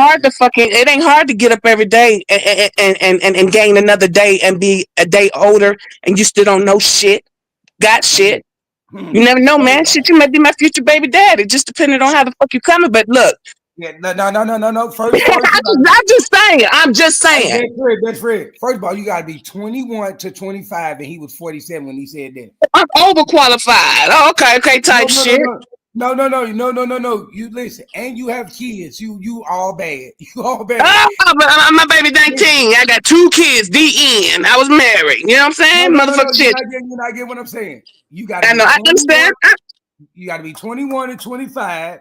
hard to get up every day and gain another day and be a day older and you still don't know shit, got Mm. shit. You Mm. never know, First man. of all, Shit, you might be my future baby daddy, just depending on how the fuck you coming. But look, yeah, no. First, you gotta. I'm just Hey, saying. best friend. First of all, you gotta be 21 to 25, and he was 47 when he said that. I'm overqualified. Oh, okay, No, type no, no, shit. no. No. You listen, and you have kids. You all bad. You all bad. Oh, but my baby Listen, 19. I got 2 kids. The end. I was married. You know what I'm saying? no. Motherfucker shit. You're not getting what I'm saying. You gotta I be know. I understand. 21. You gotta be 21 and 25,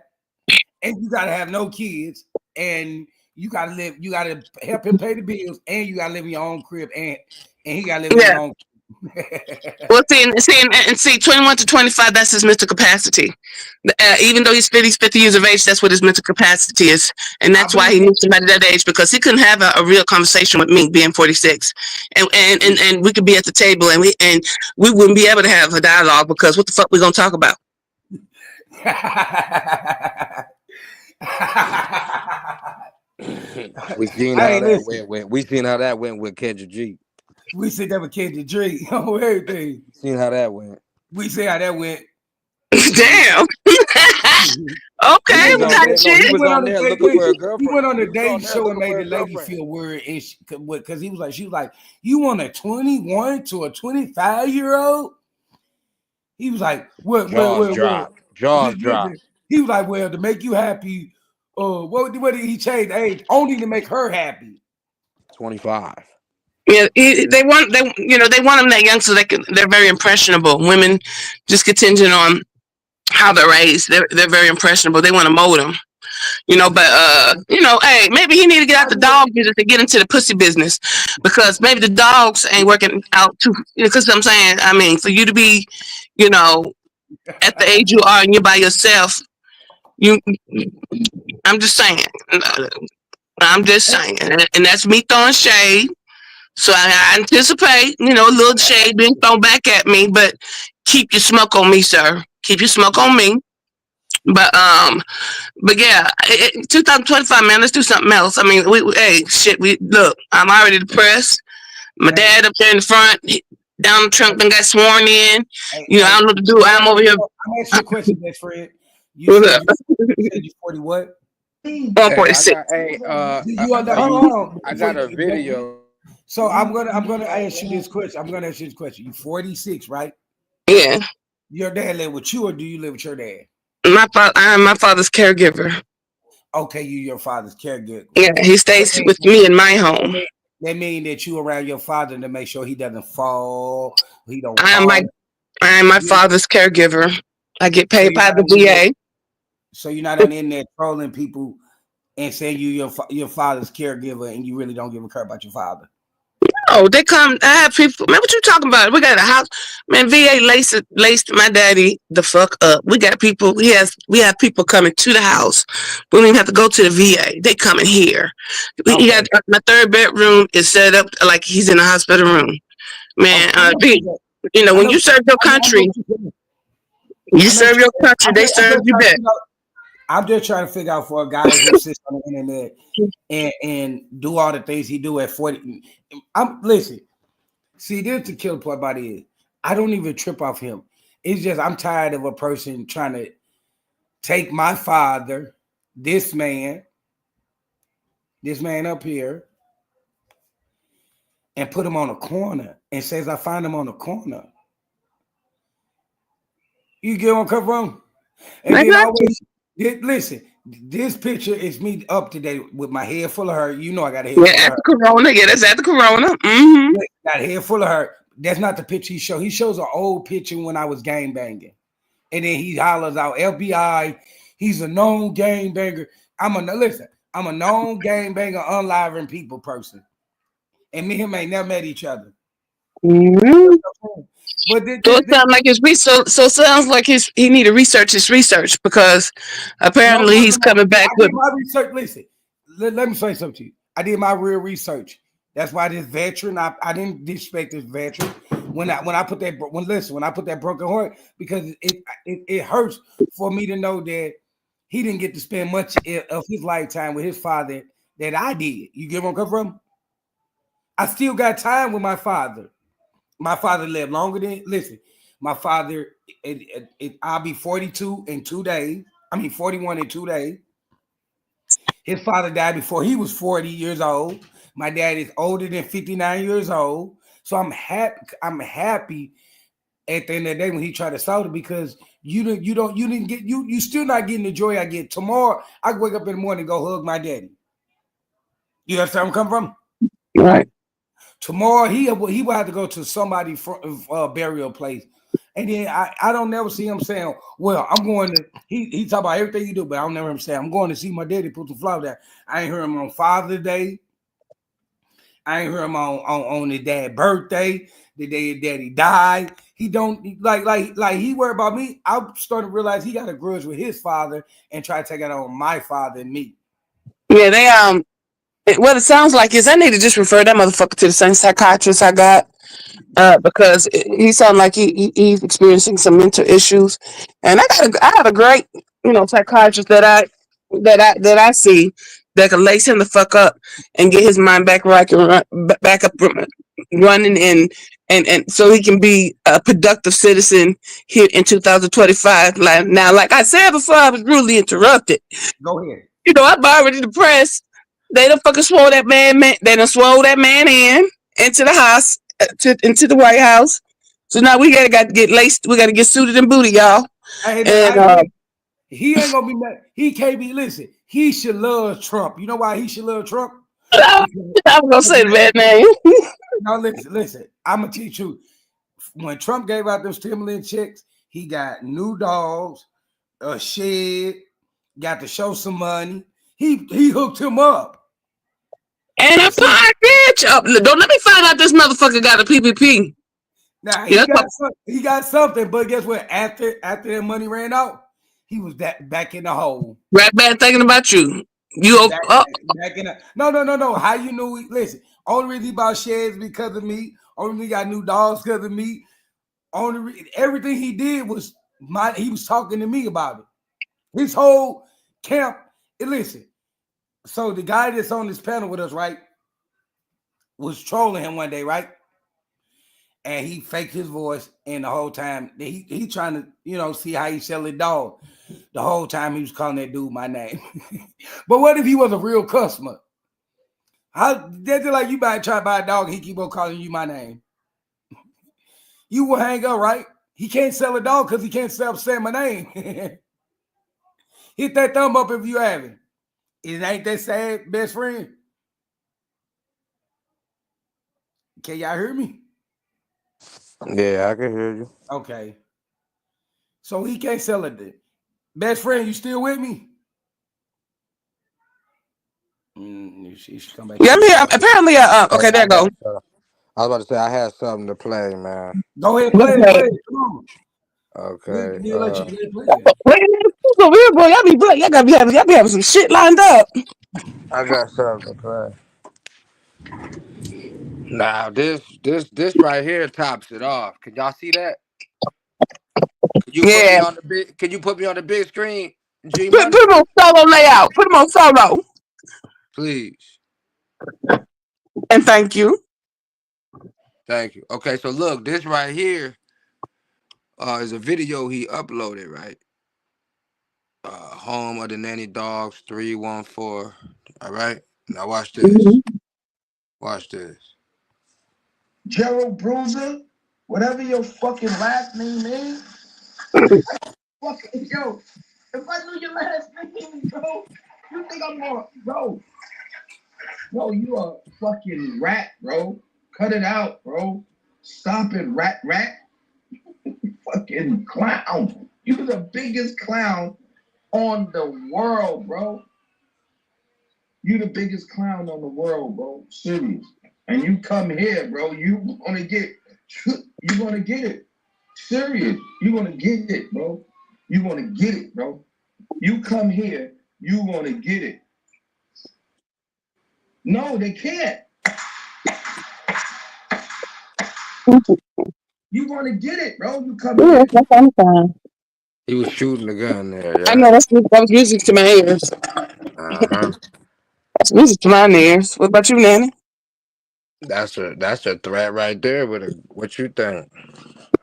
and you gotta have no kids, and you gotta live. You gotta help him pay the bills, and you gotta live in your own crib, and he gotta live in his Yeah. own. Well, see, 21 to 25, that's his mental capacity. Even though he's 50 years of age, that's what his mental capacity is. And I that's why he believe. needs somebody that age because he couldn't have a real conversation with me being 46. And we could be at the table and we wouldn't be able to have a dialogue because what the fuck we going to talk about? We seen how Hey, that listen. went. We seen how that went with Kendra G. We sit there with Kendrick Drake on everything. Seen how that went. We see how that went. Damn. He Okay, was we on got there. No, shit. he was on there looking for a He went girlfriend. on He a was on dating there show and looking made for the a lady girlfriend. feel weird, and because she was like, you want a 21 to a 25-year-old? He was like, Jaws what? dropped. Jaws dropped. Listen, he was like, well, to make you happy, what did he change the age? Only to make her happy. 25. Yeah, they want them that young so they're very impressionable. Women, just contingent on how they're raised, they're very impressionable. They want to mold them. Hey, maybe he need to get I out the did. dog business and get into the pussy business because maybe the dogs ain't working out too. Because I'm saying, I mean, for you to be, you know, at the age you are and you're by yourself, you, I'm just saying, I'm just saying, and that's me throwing shade. So I anticipate, a little shade being thrown back at me, but keep your smoke on me, sir. Keep your smoke on me. But yeah, 2025, man. Let's do something else. I mean, hey, shit. We look. I'm already depressed. My Hey, dad up there in the front, down the trunk, then got sworn in. I don't know what to do. I'm over here. I'm asking you a question, best friend. You What's said up? you 40 what? Hey, I 146. got You are are hold you? on I before got you a get back. video. So I'm gonna ask you this question. I'm gonna ask you this question. You 46, right? Yeah, Your dad live with you, or do you live with your dad? I'm my father's caregiver. Okay, you your father's caregiver. Yeah, he But stays with me in my home. That mean that you around your father to make sure he doesn't fall, he don't I am my fall. I am my father's caregiver. I get So paid you're by not the on the internet. VA. So you're not on the internet trolling people and saying your father's caregiver and you really don't give a crap about your father. Oh, they come. I have people. Man, what you talking about? We got a house. Man, VA laced my daddy the fuck up. We got people. We have people coming to the house. We don't even have to go to the VA. They coming here. He got Okay. my third bedroom is set up like he's in a hospital room. Man, Okay. I know what you're saying. I when know. you serve your I know country, what you're saying. you I know what serve you're your saying. country. They I'm serve just you trying to back. figure out. I'm just trying to figure out for a guy who sits on the internet and do all the things he do at 40. I'm listen. See, this the killer part about it is I don't even trip off him. It's just I'm tired of a person trying to take my father, this man up here, and put him on a corner and says I find him on a corner. You get on come from? And I then got you. always listen, this picture is me up to date with my head full of her. You know I got a head Yeah, full of at her. the Corona. Yeah, that's at the Corona. Mm-hmm. Got a head full of her. That's not the picture he shows. He shows an old picture when I was gang banging. And then he hollers out FBI. He's a known gang banger. I'm a known gang banger, unliving people person. And me and him ain't never met each other. Mm-hmm. But So it sounds like his research. So it sounds like he need to research his research because no, apparently no, he's no, no. coming back I with. did my research. Listen, let me say something to you. I did my real research. That's why this veteran, I didn't disrespect this veteran when I put that when I put that broken heart because it hurts for me to know that he didn't get to spend much of his lifetime with his father that I did. You get where I'm coming from? I still got time with my father. My father lived longer than listen. My father, I'll be 42 in 2 days. I mean 41 in 2 days. His father died before he was 40 years old. My dad is older than 59 years old. So I'm happy. I'm happy at the end of the day when he tried to solve it because you didn't get you still not getting the joy I get. Tomorrow I wake up in the morning and go hug my daddy. You understand where I'm coming from? Right. Tomorrow he will have to go to somebody's burial place. And then I don't never see him saying, well, I'm going to he talk about everything you do, but I don't never him say, I'm going to see my daddy put the flower down. I ain't heard him on Father's Day. I ain't heard him on his dad's birthday, the day his daddy died. He don't like he worried about me. I started to realize he got a grudge with his father and try to take it on my father and me. Yeah, what it sounds like is I need to just refer that motherfucker to the same psychiatrist I got. Because he sounded like he's experiencing some mental issues, and I got a great psychiatrist that I see that can lace him the fuck up and get his mind back right and back up running and so he can be a productive citizen here in 2025. Like I said before, I was rudely interrupted. Go ahead. I'm already depressed. They done fucking swore that man. They done swore that man into the house, into the White House. So now we got to get laced. We got to get suited and booty, y'all. And He ain't gonna be mad. He can't be. Listen, he should love Trump. You know why he should love Trump? I Because was gonna say the bad name. now listen. I'm gonna teach you. When Trump gave out those Timberland checks, he got new dogs, a shed, got to show some money. He hooked him up. And a See, package. Don't let me find out this motherfucker got a PPP. now Yeah, he got something, but guess what? After that money ran out, he was that back in the hole. right bad thinking about you. Back, back in the no. How you knew? Listen, only reason he bought shares because of me. Only reason he got new dogs because of me. Everything he did was he was talking to me about it. His whole camp. Listen, so the guy that's on this panel with us, right, was trolling him one day, right? And he faked his voice, and the whole time he trying to see how he sell a dog. The whole time he was calling that dude my name. But what if he was a real customer? How that's just like you try to buy a dog and he keep on calling you my name. You will hang up, right? He can't sell a dog because he can't say my name. Hit that thumb up if you have it. It ain't that sad, best friend. Can y'all hear me? Yeah, I can hear you. Okay. So he can't sell it then. Best friend, you still with me? She should come back Yeah, I'm in. here. Apparently, Hey, okay, there I you go. got. I was about to say I had something to play, man. Go ahead, What's play it, that? play it. Come on. Okay. We'll let you play it, play it. Wait a minute, who's over here, boy? Y'all be having some shit lined up. I got something to play. Now this right here tops it off. Can y'all see that? Can you put me Yeah, on the big? Can you put me on the big screen, G put Money? him on solo layout. Put him on solo. Please. And thank you. Thank you. Okay, so look, this right here is a video he uploaded, right? Home of the Nanny Dogs 314. All right. Now watch this. Mhm. Watch this. Gerald Bruiser, whatever your fucking last name is. Fucking yo, if I knew your last name, bro, you think I'm gonna, bro, you a fucking rat, bro. Cut it out, bro. Stop it, rat. Fucking clown. You the biggest clown on the world, bro. You the biggest clown on the world, bro. Serious. And you come here, bro. You gonna get it. Serious. You gonna get it, bro. You gonna get it, bro. You come here, you gonna get it. No, they can't. You gonna get it, bro. You come Yeah, here. that's I'm fine. He was shooting the gun there, I yeah. know that was music to my ears. Uh-huh. That's music to my ears. What about you, Nanny? That's a threat right there with a what you think?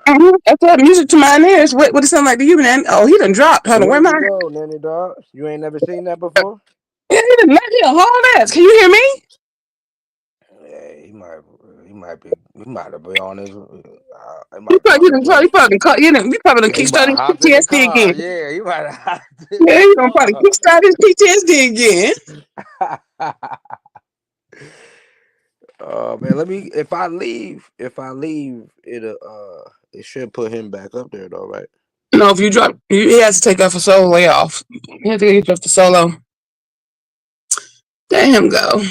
That's that music to my ears. What it sound like to you, Nanny? Oh, he done dropped. Hold on, where There am you I? go, Nanny Dogs. You ain't never seen that before? Yeah, he done let you hold ass. Can you hear me? Yeah, he might have been on his he might be on You his done, way. you probably done Yeah, he might kickstarted have his hopped in the PTSD car. again. Yeah, he might have hopped in Yeah, the you done probably car. kickstarted his PTSD again. Man, if I leave, it should put him back up there though, right? No, if you drop, he has to take off a solo layoff. He has to get off the solo. Let him go.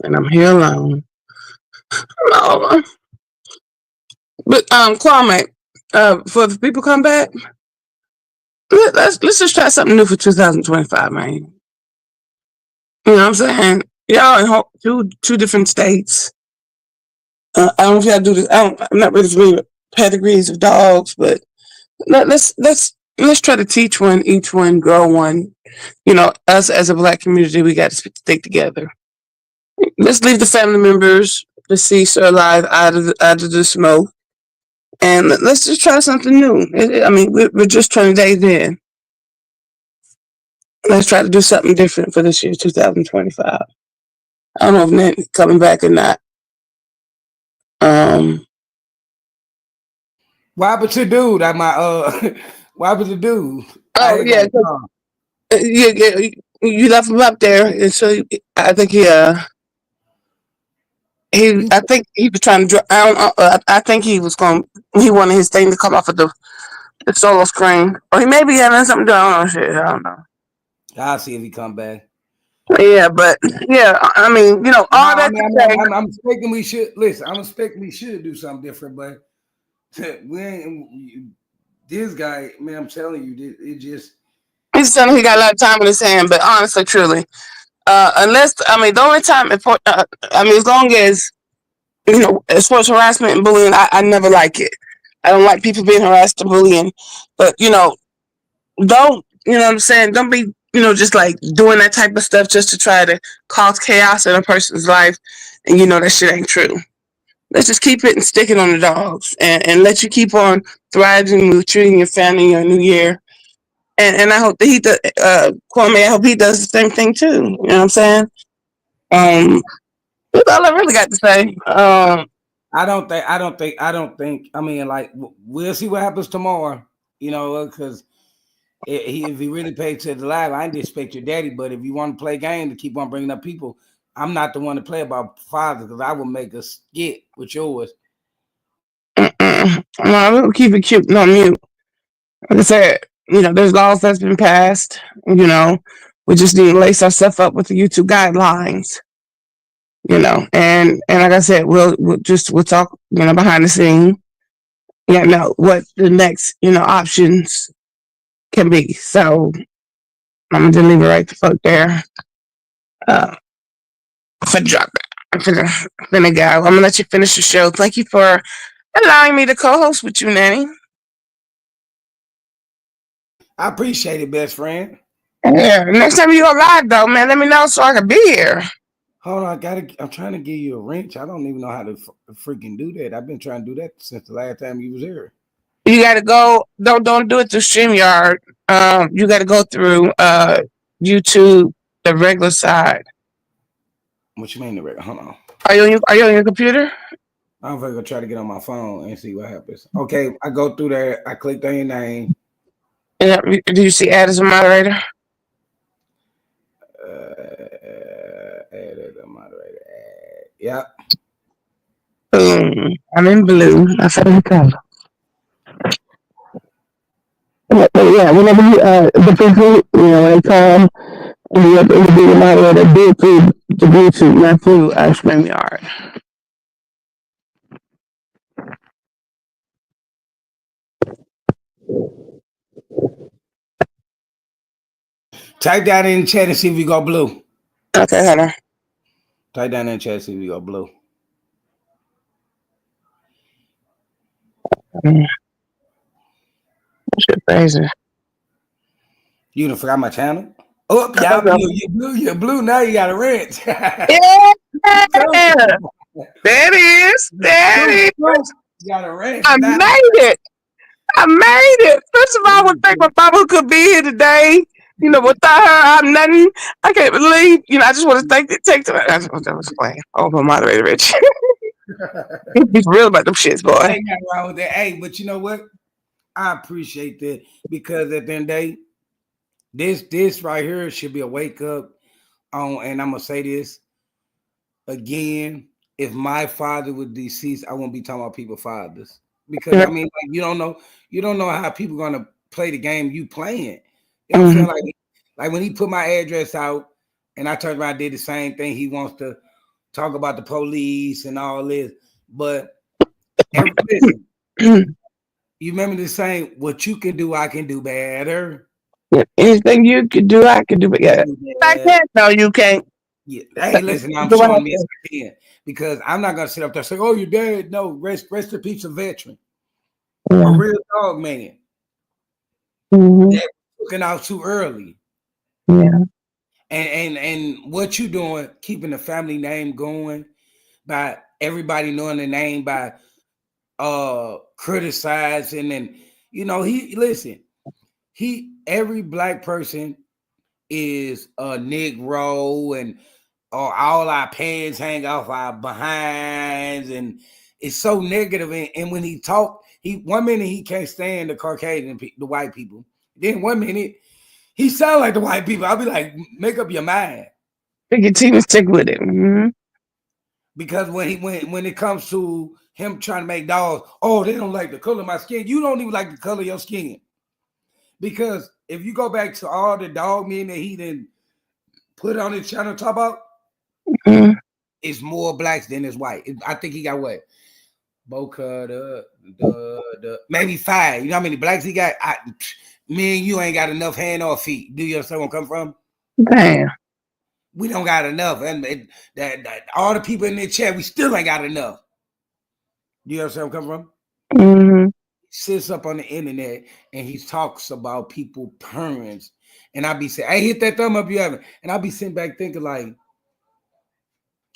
And I'm here alone. No. But Kwame, for the people come back, let's just try something new for 2025, man. You know what I'm saying? Y'all in two different states. I don't know if y'all do this. I'm not really familiar with pedigrees of dogs, but let's try to teach one, each one, grow one. You know, us as a black community, we got to stick together. Let's leave the family members, deceased or alive, out of the smoke, and let's just try something new. I mean, we're just 20 days in. Let's try to do something different for this year, 2025. I don't know if Nick's coming back or not. Um, What happened to dude? What happened to dude? I oh ain't got yeah, a car. you left him up there, and so I think You I think he was trying to. I don't. I think he was going. He wanted his thing to come off of the solo screen, or he may be having something to do. I don't know. Shit, I don't know. I'll see if he come back. Yeah, but yeah, I mean, No, all that to say, I'm expecting we should listen. I'm expecting we should do something different, but we ain't. This guy, man, I'm telling you, it just he's telling he got a lot of time in his hand. But honestly, truly, unless I mean, the only time, I mean, as long as as far as harassment and bullying, I never like it. I don't like people being harassed and bullying, but don't what I'm saying? Don't be just like doing that type of stuff just to try to cause chaos in a person's life, and that shit ain't true. Let's just keep it and stick it on the dogs, and let you keep on thriving with you and your family your new year. And I hope that Kwame. I hope he does the same thing too. You know what I'm saying? That's all I really got to say. I mean, like, we'll see what happens tomorrow. Because if he really paid to the live, I didn't expect your daddy. But if you want to play game to keep on bringing up people, I'm not the one to play about fathers because I will make a skit with yours. No, we'll keep it cute. No mute. Like I said, there's laws that's been passed. We just need to lace ourselves up with the YouTube guidelines. And like I said, we'll talk, behind the scene. What the next, options can be. So I'm gonna leave it right the fuck there. For drop it. I'm finna go. I'm gonna let you finish the show. Thank you for allowing me to co-host with you, Nanny. I appreciate it, best friend. Yeah. Next time you go live, though, man, let me know so I can be here. Hold on, I'm trying to give you a wrench. I don't even know how to freaking do that. I've been trying to do that since the last time you was here. You gotta go. Don't do it through StreamYard. You gotta go through YouTube, the regular side. What you mean the regular? Hold on. Are you on your computer? I'm gonna try to get on my phone and see what happens. Okay, I go through there. I clicked on your name. Yeah. Do you see add as a moderator? Add as a moderator. Yep. Boom. I'm in blue. I found the color. But yeah, whenever the people, when they come, and you have to be the moderator, do it through the YouTube, not through StreamYard. Type that in the chat and see if we go blue. Okay, hold on. Type that in the chat and see if we go blue. Shit crazy. You done forgot my channel? Oh, yeah, you're blue. Now you got a wrench. Yeah. There it is. There it is. You got a wrench. I made it. First of all, I would think my mama could be here today. Without her, I'm nothing. I can't believe. I just want to take the. That's what I was playing. Oh, my moderator, Rich. He's real about them shits, boy. Ain't nothing wrong with that. Hey, but you know what? I appreciate that because at the end of the day, this right here should be a wake up on. And I'm gonna say this again: if my father was deceased, I wouldn't be talking about people's fathers because I mean, like, you don't know how people gonna play the game you playing. You know what I'm saying? Like when he put my address out, and I turned around, did the same thing. He wants to talk about the police and all this, but listen. You remember the saying, what you can do, I can do better. Anything you can do, I can do better. I can't. No, you can't. Yeah. Hey, listen, I'm showing me I can because I'm not gonna sit up there and say, "Oh, you're dead." No, rest in peace, a veteran, a real dog man. That looking out too early. Yeah. And what you doing, keeping the family name going by everybody knowing the name by criticizing and every black person is a Negro and all our pants hang off our behinds and it's so negative. And when he talk, 1 minute he can't stand the Caucasian the white people. Then 1 minute he sound like the white people. I'll be like, make up your mind. Pick your team and stick with it. Mm-hmm. Because when it comes to him trying to make dogs, oh, they don't like the color of my skin. You don't even like the color of your skin. Because if you go back to all the dog men that he didn't put on his channel talk about, it's more blacks than it's white. I think he got what? Boca, maybe 5. You know how many blacks he got? Me and you ain't got enough hand or feet. Do you understand where I'm coming from? Damn. We don't got enough. And that all the people in the chat, we still ain't got enough. You understand where I'm coming from? Mm-hmm. He sits up on the internet and he talks about people parents. And I be saying, hey, hit that thumb up you haven't. And I be sitting back thinking like,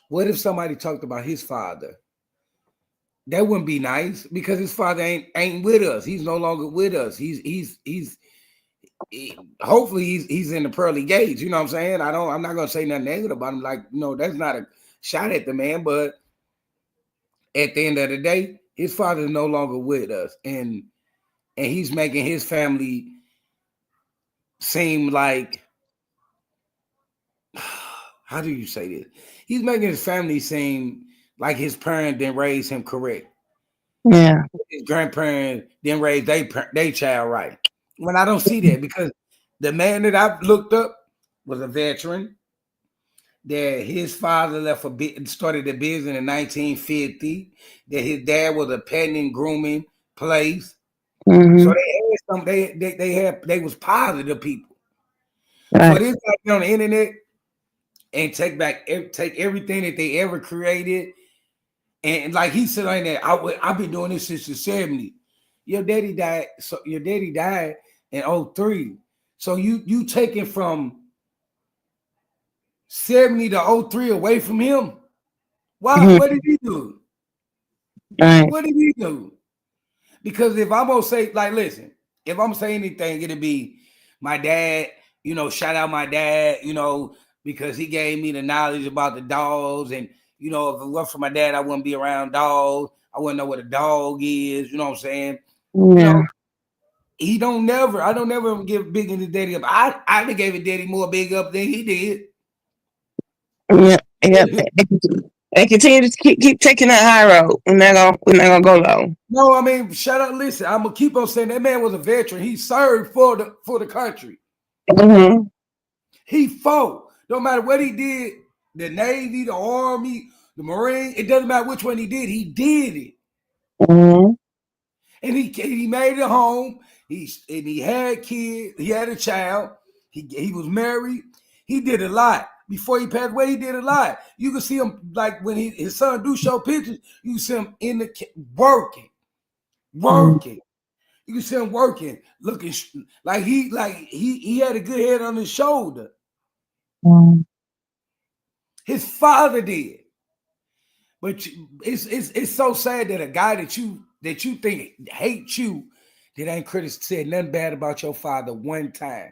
what if somebody talked about his father? That wouldn't be nice because his father ain't with us. He's no longer with us. Hopefully he's in the pearly gates. You know what I'm saying? I'm not gonna say nothing negative about him. Like, no, that's not a shot at the man, but at the end of the day, his father is no longer with us. And he's making his family seem like how do you say this? He's making his family seem like his parent didn't raise him correct. Yeah. His grandparents didn't raise they child right. When I don't see that, because the man that I've looked up was a veteran. That his father left a bit, started a business in 1950. That his dad was a petting and grooming place. So Mm-hmm. they had some. They was positive people. For Right. this guy to be on the internet and take everything that they ever created, and like he said on that, I've been doing this since the 70s. Your daddy died. So your daddy died in '03. So you taking from 70 to '03 away from him. Why? What Mm-hmm. did he do? Right. What did he do? Because if I'm gonna say, like, listen, if I'm gonna say anything, it'll be my dad. Shout out my dad. Because he gave me the knowledge about the dogs, and if it wasn't for my dad, I wouldn't be around dogs. I wouldn't know what a dog is. You know what I'm saying? You know, Yeah. he don't never. I don't never give big into daddy up. I gave it daddy more big up than he did. Yeah. Yep. And continue to keep taking that high road. We're not gonna go low. No, I mean, shut up. Listen, I'm gonna keep on saying that man was a veteran. He served for the country. Mm-hmm. He fought. No matter what he did, the Navy, the Army, the Marine, it doesn't matter which one he did. He did it, Mm-hmm. and he made it home. He had kids. He had a child. He was married. He did a lot. Before he passed away, he did a lot. You can see him, like when his son do show pictures. You can see him in the working, working. You can see him working, looking like he had a good head on his shoulder. Mm-hmm. His father did. But it's so sad that a guy that you think hates you, that ain't said nothing bad about your father one time.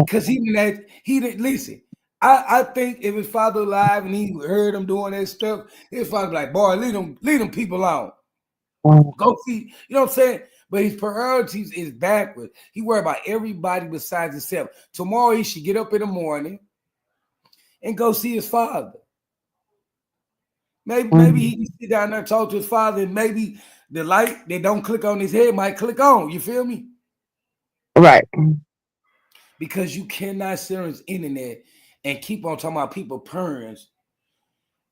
Cause he didn't listen. I think if his father alive and he heard him doing that stuff, his father be like, boy, leave them people alone. Go see, you know what I'm saying? But his priorities is backwards. He worry about everybody besides himself. Tomorrow he should get up in the morning and go see his father. Maybe Mm-hmm. he can sit down there and talk to his father, and maybe the light that don't click on his head might click on. You feel me? Right. Because you cannot sit on his internet and keep on talking about people parents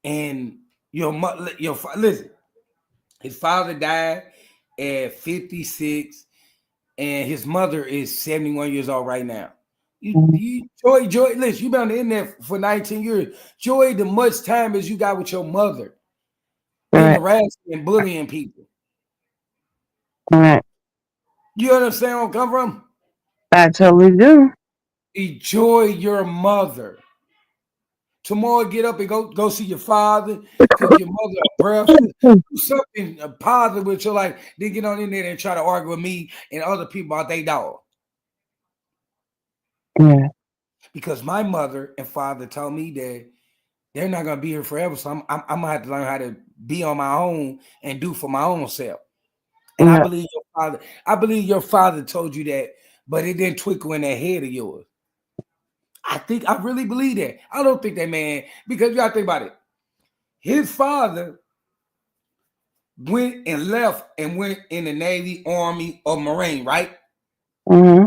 and listen. His father died at 56, and his mother is 71 years old right now. You Joy, listen, you've been on the internet for 19 years. Joy the much time as you got with your mother than Right. harassing and bullying people. Right. You understand where I'm coming from? I totally do. Enjoy your mother. Tomorrow, get up and go see your father, cook your mother a breakfast, do something positive with your life. Then get on in there and try to argue with me and other people about their dog. Yeah. Because my mother and father told me that they're not gonna be here forever, so I'm gonna have to learn how to be on my own and do for my own self. And I Yeah. believe your father. I believe your father told you that, but it didn't twinkle in that head of yours. I really believe that. I don't think that man, because you gotta think about it. His father went and left and went in the Navy, Army, or Marine, right? Mm-hmm.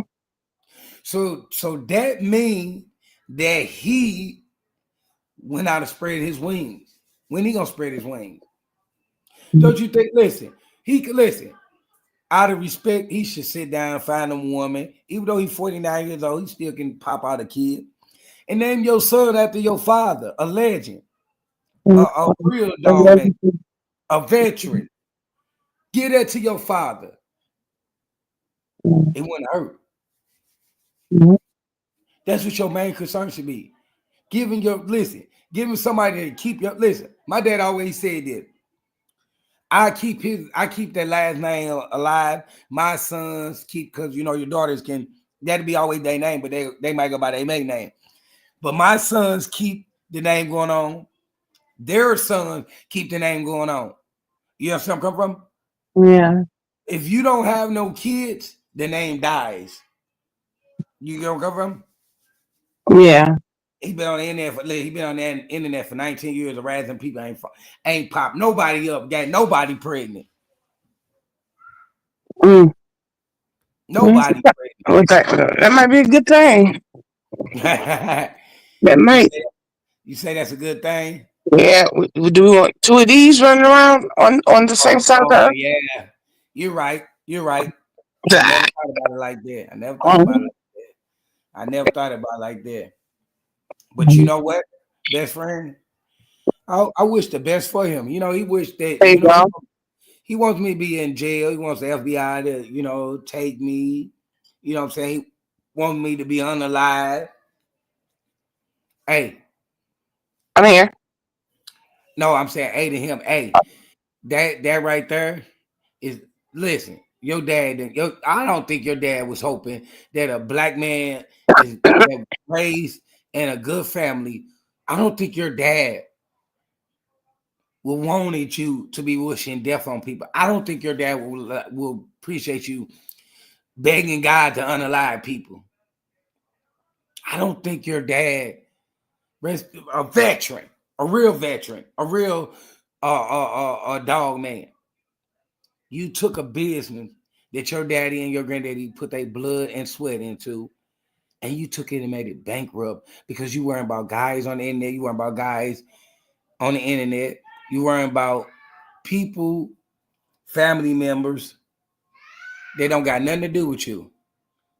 So that means that he went out and spread his wings. When he gonna spread his wings? Don't you think? Listen, he could listen. Out of respect, he should sit down, find a woman. Even though he's 49 years old, he still can pop out a kid. And name your son after your father, a legend, a real dog man, a veteran. Give that to your father. It wouldn't hurt. That's what your main concern should be. Giving somebody to keep your listen. My dad always said that. I keep that last name alive. My sons keep, because your daughters can, that'd be always their name, but they might go by their main name. But my sons keep the name going on. Their sons keep the name going on. You know where I'm coming from? Yeah. If you don't have no kids, the name dies. You know where I'm coming from? Yeah. He been on the internet he been on the internet for 19 years, harassing people ain't pop nobody up, got nobody pregnant. Mm. Nobody That might be a good thing. pregnant. That might. You say that's a good thing? Yeah. Do we want two of these running around on the same side of the Oh earth? yeah. You're right. You're right. I Ah. never thought about it like that. I never thought about it Mhm. like that. I never thought about it like that. But you know what, best friend? I wish the best for him. You know, he wished that, There you you know, go. he wants me to be in jail. He wants the FBI to, you know, take me. You know what I'm saying? He wants me to be unalive. Hey, I'm here. no, I'm saying hey to him. Hey, that right there is listen. Your dad, I don't think your dad was hoping that a black man is that raised in a good family. I don't think your dad will wanted you to be wishing death on people. I don't think your dad will appreciate you begging God to unalive people. I don't think your dad, a veteran, a real veteran, a real dog man. You took a business that your daddy and your granddaddy put their blood and sweat into, and you took it and made it bankrupt because you weren't about guys on the internet. You weren't about guys on the internet. You weren't about people, family members. They don't got nothing to do with you.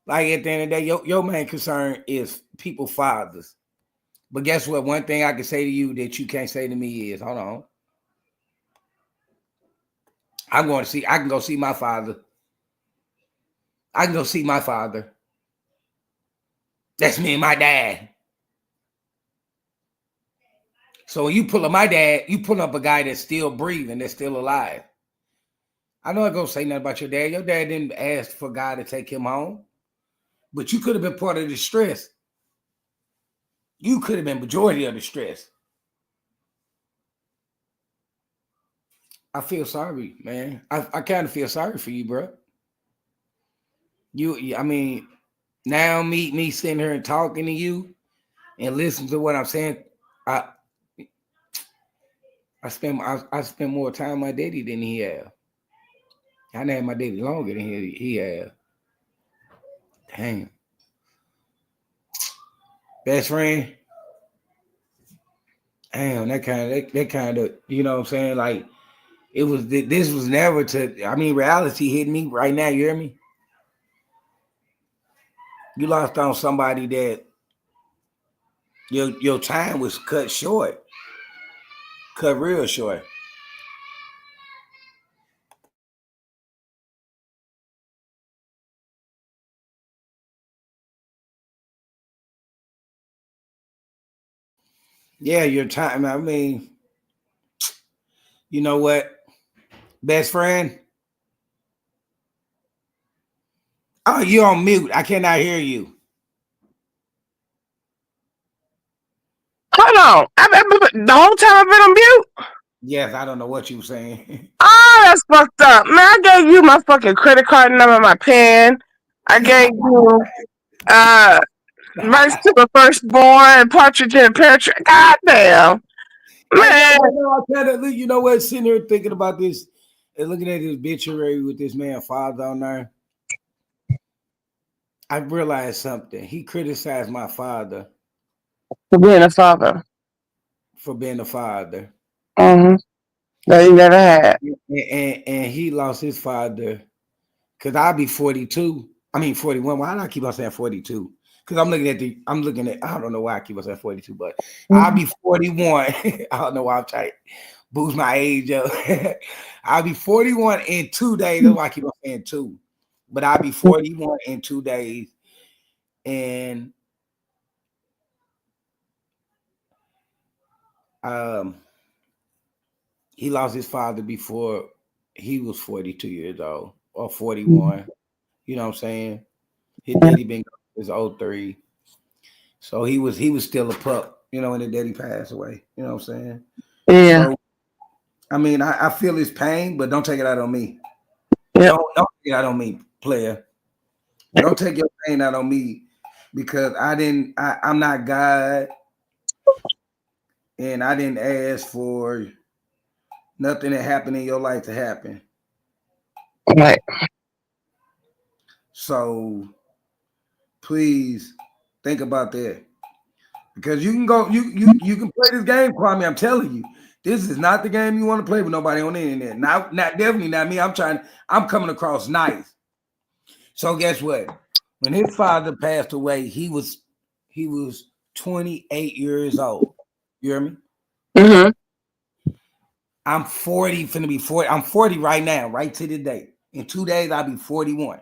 Like at the end of the day, your main concern is people fathers. But guess what? One thing I can say to you that you can't say to me is, hold on. I can go see my father. I can go see my father. That's me and my dad. So when you pull up my dad, you pull up a guy that's still breathing, that's still alive. I know I gonna say nothing about your dad. Your dad didn't ask for God to take him home, but you could have been part of the stress. You could have been majority of the stress. I feel sorry, man. I kind of feel sorry for you, bro. I mean, now me sitting here and talking to you and listen to what I'm saying. I I spend more time with my daddy than he have. I had my daddy longer than he have. Damn, best friend. Damn, that kind of you know what I'm saying. Like this was never to. I mean, reality hit me right now. You hear me? You lost on somebody that your time was cut short, cut real short. Yeah, your time. I mean, you know what, best friend? Oh, you on mute. I cannot hear you. Hold on. The whole time I've been on mute. Yes, I don't know what you were saying. Oh, that's fucked up. Man, I gave you my fucking credit card number, my pen. I gave you rights to the firstborn, partridge in a pear tree. Goddamn. I know, Man. I know. I kind of, you know what? Sitting here thinking about this and looking at this obituary with this man father on there, I realized something. He criticized my father For being a father. for being a father, Mm-hmm. That he never had. and he lost his father because I'll be 42. I mean 41. Why do I keep on saying 42? Because I'm looking at, I don't know why I keep on saying 42, but I'll be 41. I don't know why I'm trying to boost my age up. I'll be 41 in 2 days. That's why I keep on saying two. But I'll be 41 in 2 days. And um he lost his father before he was 42 years old or 41. You know what I'm saying? His daddy been gone since '03. So he was still a pup, you know, when the daddy passed away. You know what I'm saying? Yeah. So I mean, I feel his pain, but don't take it out on me. Yep. Don't take it out on me, player. Don't take your pain out on me because I'm not God. and I didn't ask for nothing that happened in your life to happen. Right. So please think about that. Because you can go, you can play this game, Kwame. I'm telling you, this is not the game you want to play with nobody on the internet. Not definitely not me. I'm coming across nice. So guess what? When his father passed away, he was 28 years old. You hear me? Mm-hmm. I'm 40, finna be 40. I'm 40 right now, right to the day. In 2 days, I'll be 41.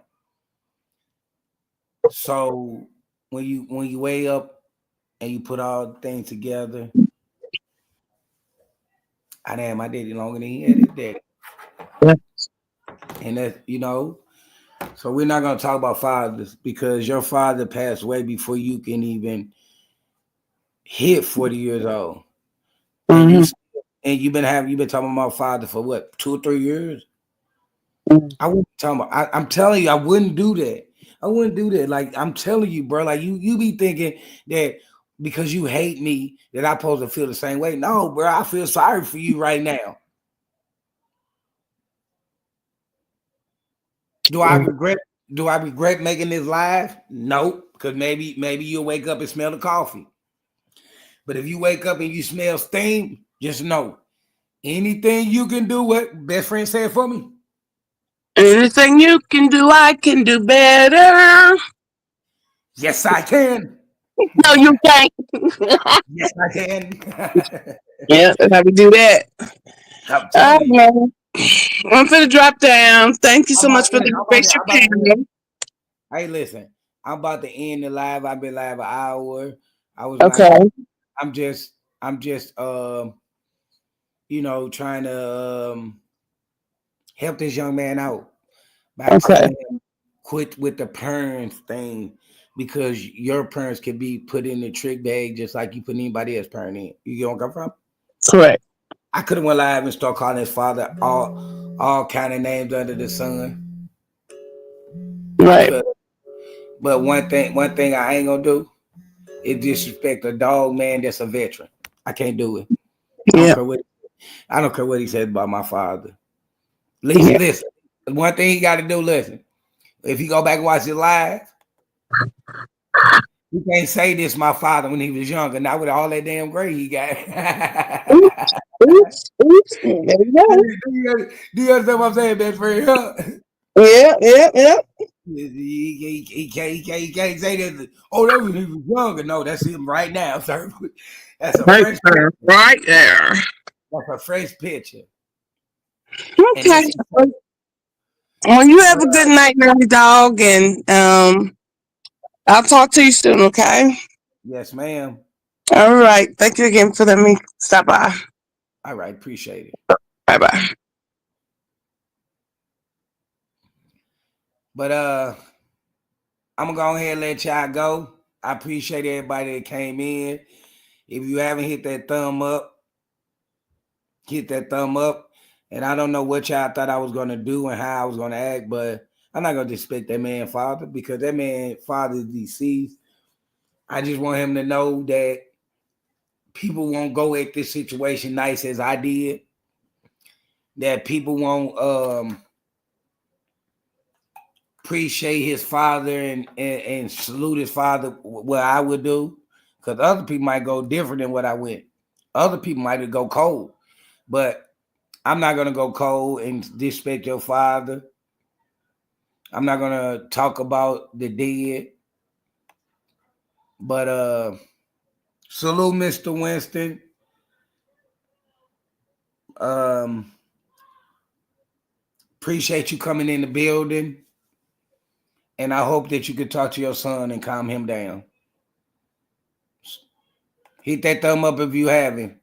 So when you weigh up and you put all the things together, I had my daddy longer than he had his daddy. Yeah. And that. So we're not gonna talk about fathers because your father passed away before you can even hit 40 years old. And Mm-hmm. you've been talking about father for what, 2 or 3 years? Mm-hmm. I wouldn't talking about. I'm telling you, I wouldn't do that. I wouldn't do that. Like I'm telling you, bro. Like you be thinking that because you hate me that I'm supposed to feel the same way. No, bro. I feel sorry for you right now. Do I regret? Do I regret making this live? Nope. Because maybe you'll wake up and smell the coffee. But if you wake up and you smell steam, just know anything you can do. What best friend said for me. Anything you can do, I can do better. Yes, I can. No, you can't. Yes, I can. Yeah, that's how we do that. I'm Oh, telling you. man. I'm finna drop down. Thank you I'm so about, much for listen, the I'm about, grace to, I'm your about to, panel. hey, listen. I'm about to end the live. I've been live an hour. I was like, Okay. I'm just trying to help this young man out by Okay. telling him quit with the parents thing because your parents can be put in the trick bag just like you put anybody else parent in. You get where I'm coming from? Correct. I could have went live and start calling his father all kind of names under the sun. I Right. could, but one thing I ain't gonna do is disrespect a dog man that's a veteran. I can't do it. I don't Yeah. care what I don't care what he said about my father. Yeah. Listen. One thing he got to do. Listen. If he go back and watch it live, you can't say this my father when he was younger. Not with all that damn gray he got. Oops. Oops. Oops. There you go. Do you understand what I'm saying, best friend? Yeah. Yeah. Yeah. He can't say that. Oh, that was when he was younger. No, that's him right now, sir. That's a Right fresh there. picture. Right there. That's a fresh picture. And Okay. this, Well, you have but a good night, nerdy dog, and I'll talk to you soon. Okay. yes, ma'am. All right. Thank you again for letting me stop by. All right, appreciate it. Bye bye. But I'm gonna go ahead and let y'all go. I appreciate everybody that came in. If you haven't hit that thumb up, hit that thumb up. And I don't know what y'all thought I was gonna do and how I was gonna act, but I'm not gonna disrespect that man father because that man father is deceased. I just want him to know that people won't go at this situation nice as I did. That people won't appreciate his father and salute his father what I would do. Because other people might go different than what I went. Other people might go cold. But I'm not gonna go cold and disrespect your father. I'm not gonna talk about the dead. But salute Mr. Winston. Um appreciate you coming in the building. And I hope that you could talk to your son and calm him down. Hit that thumb up if you haven't.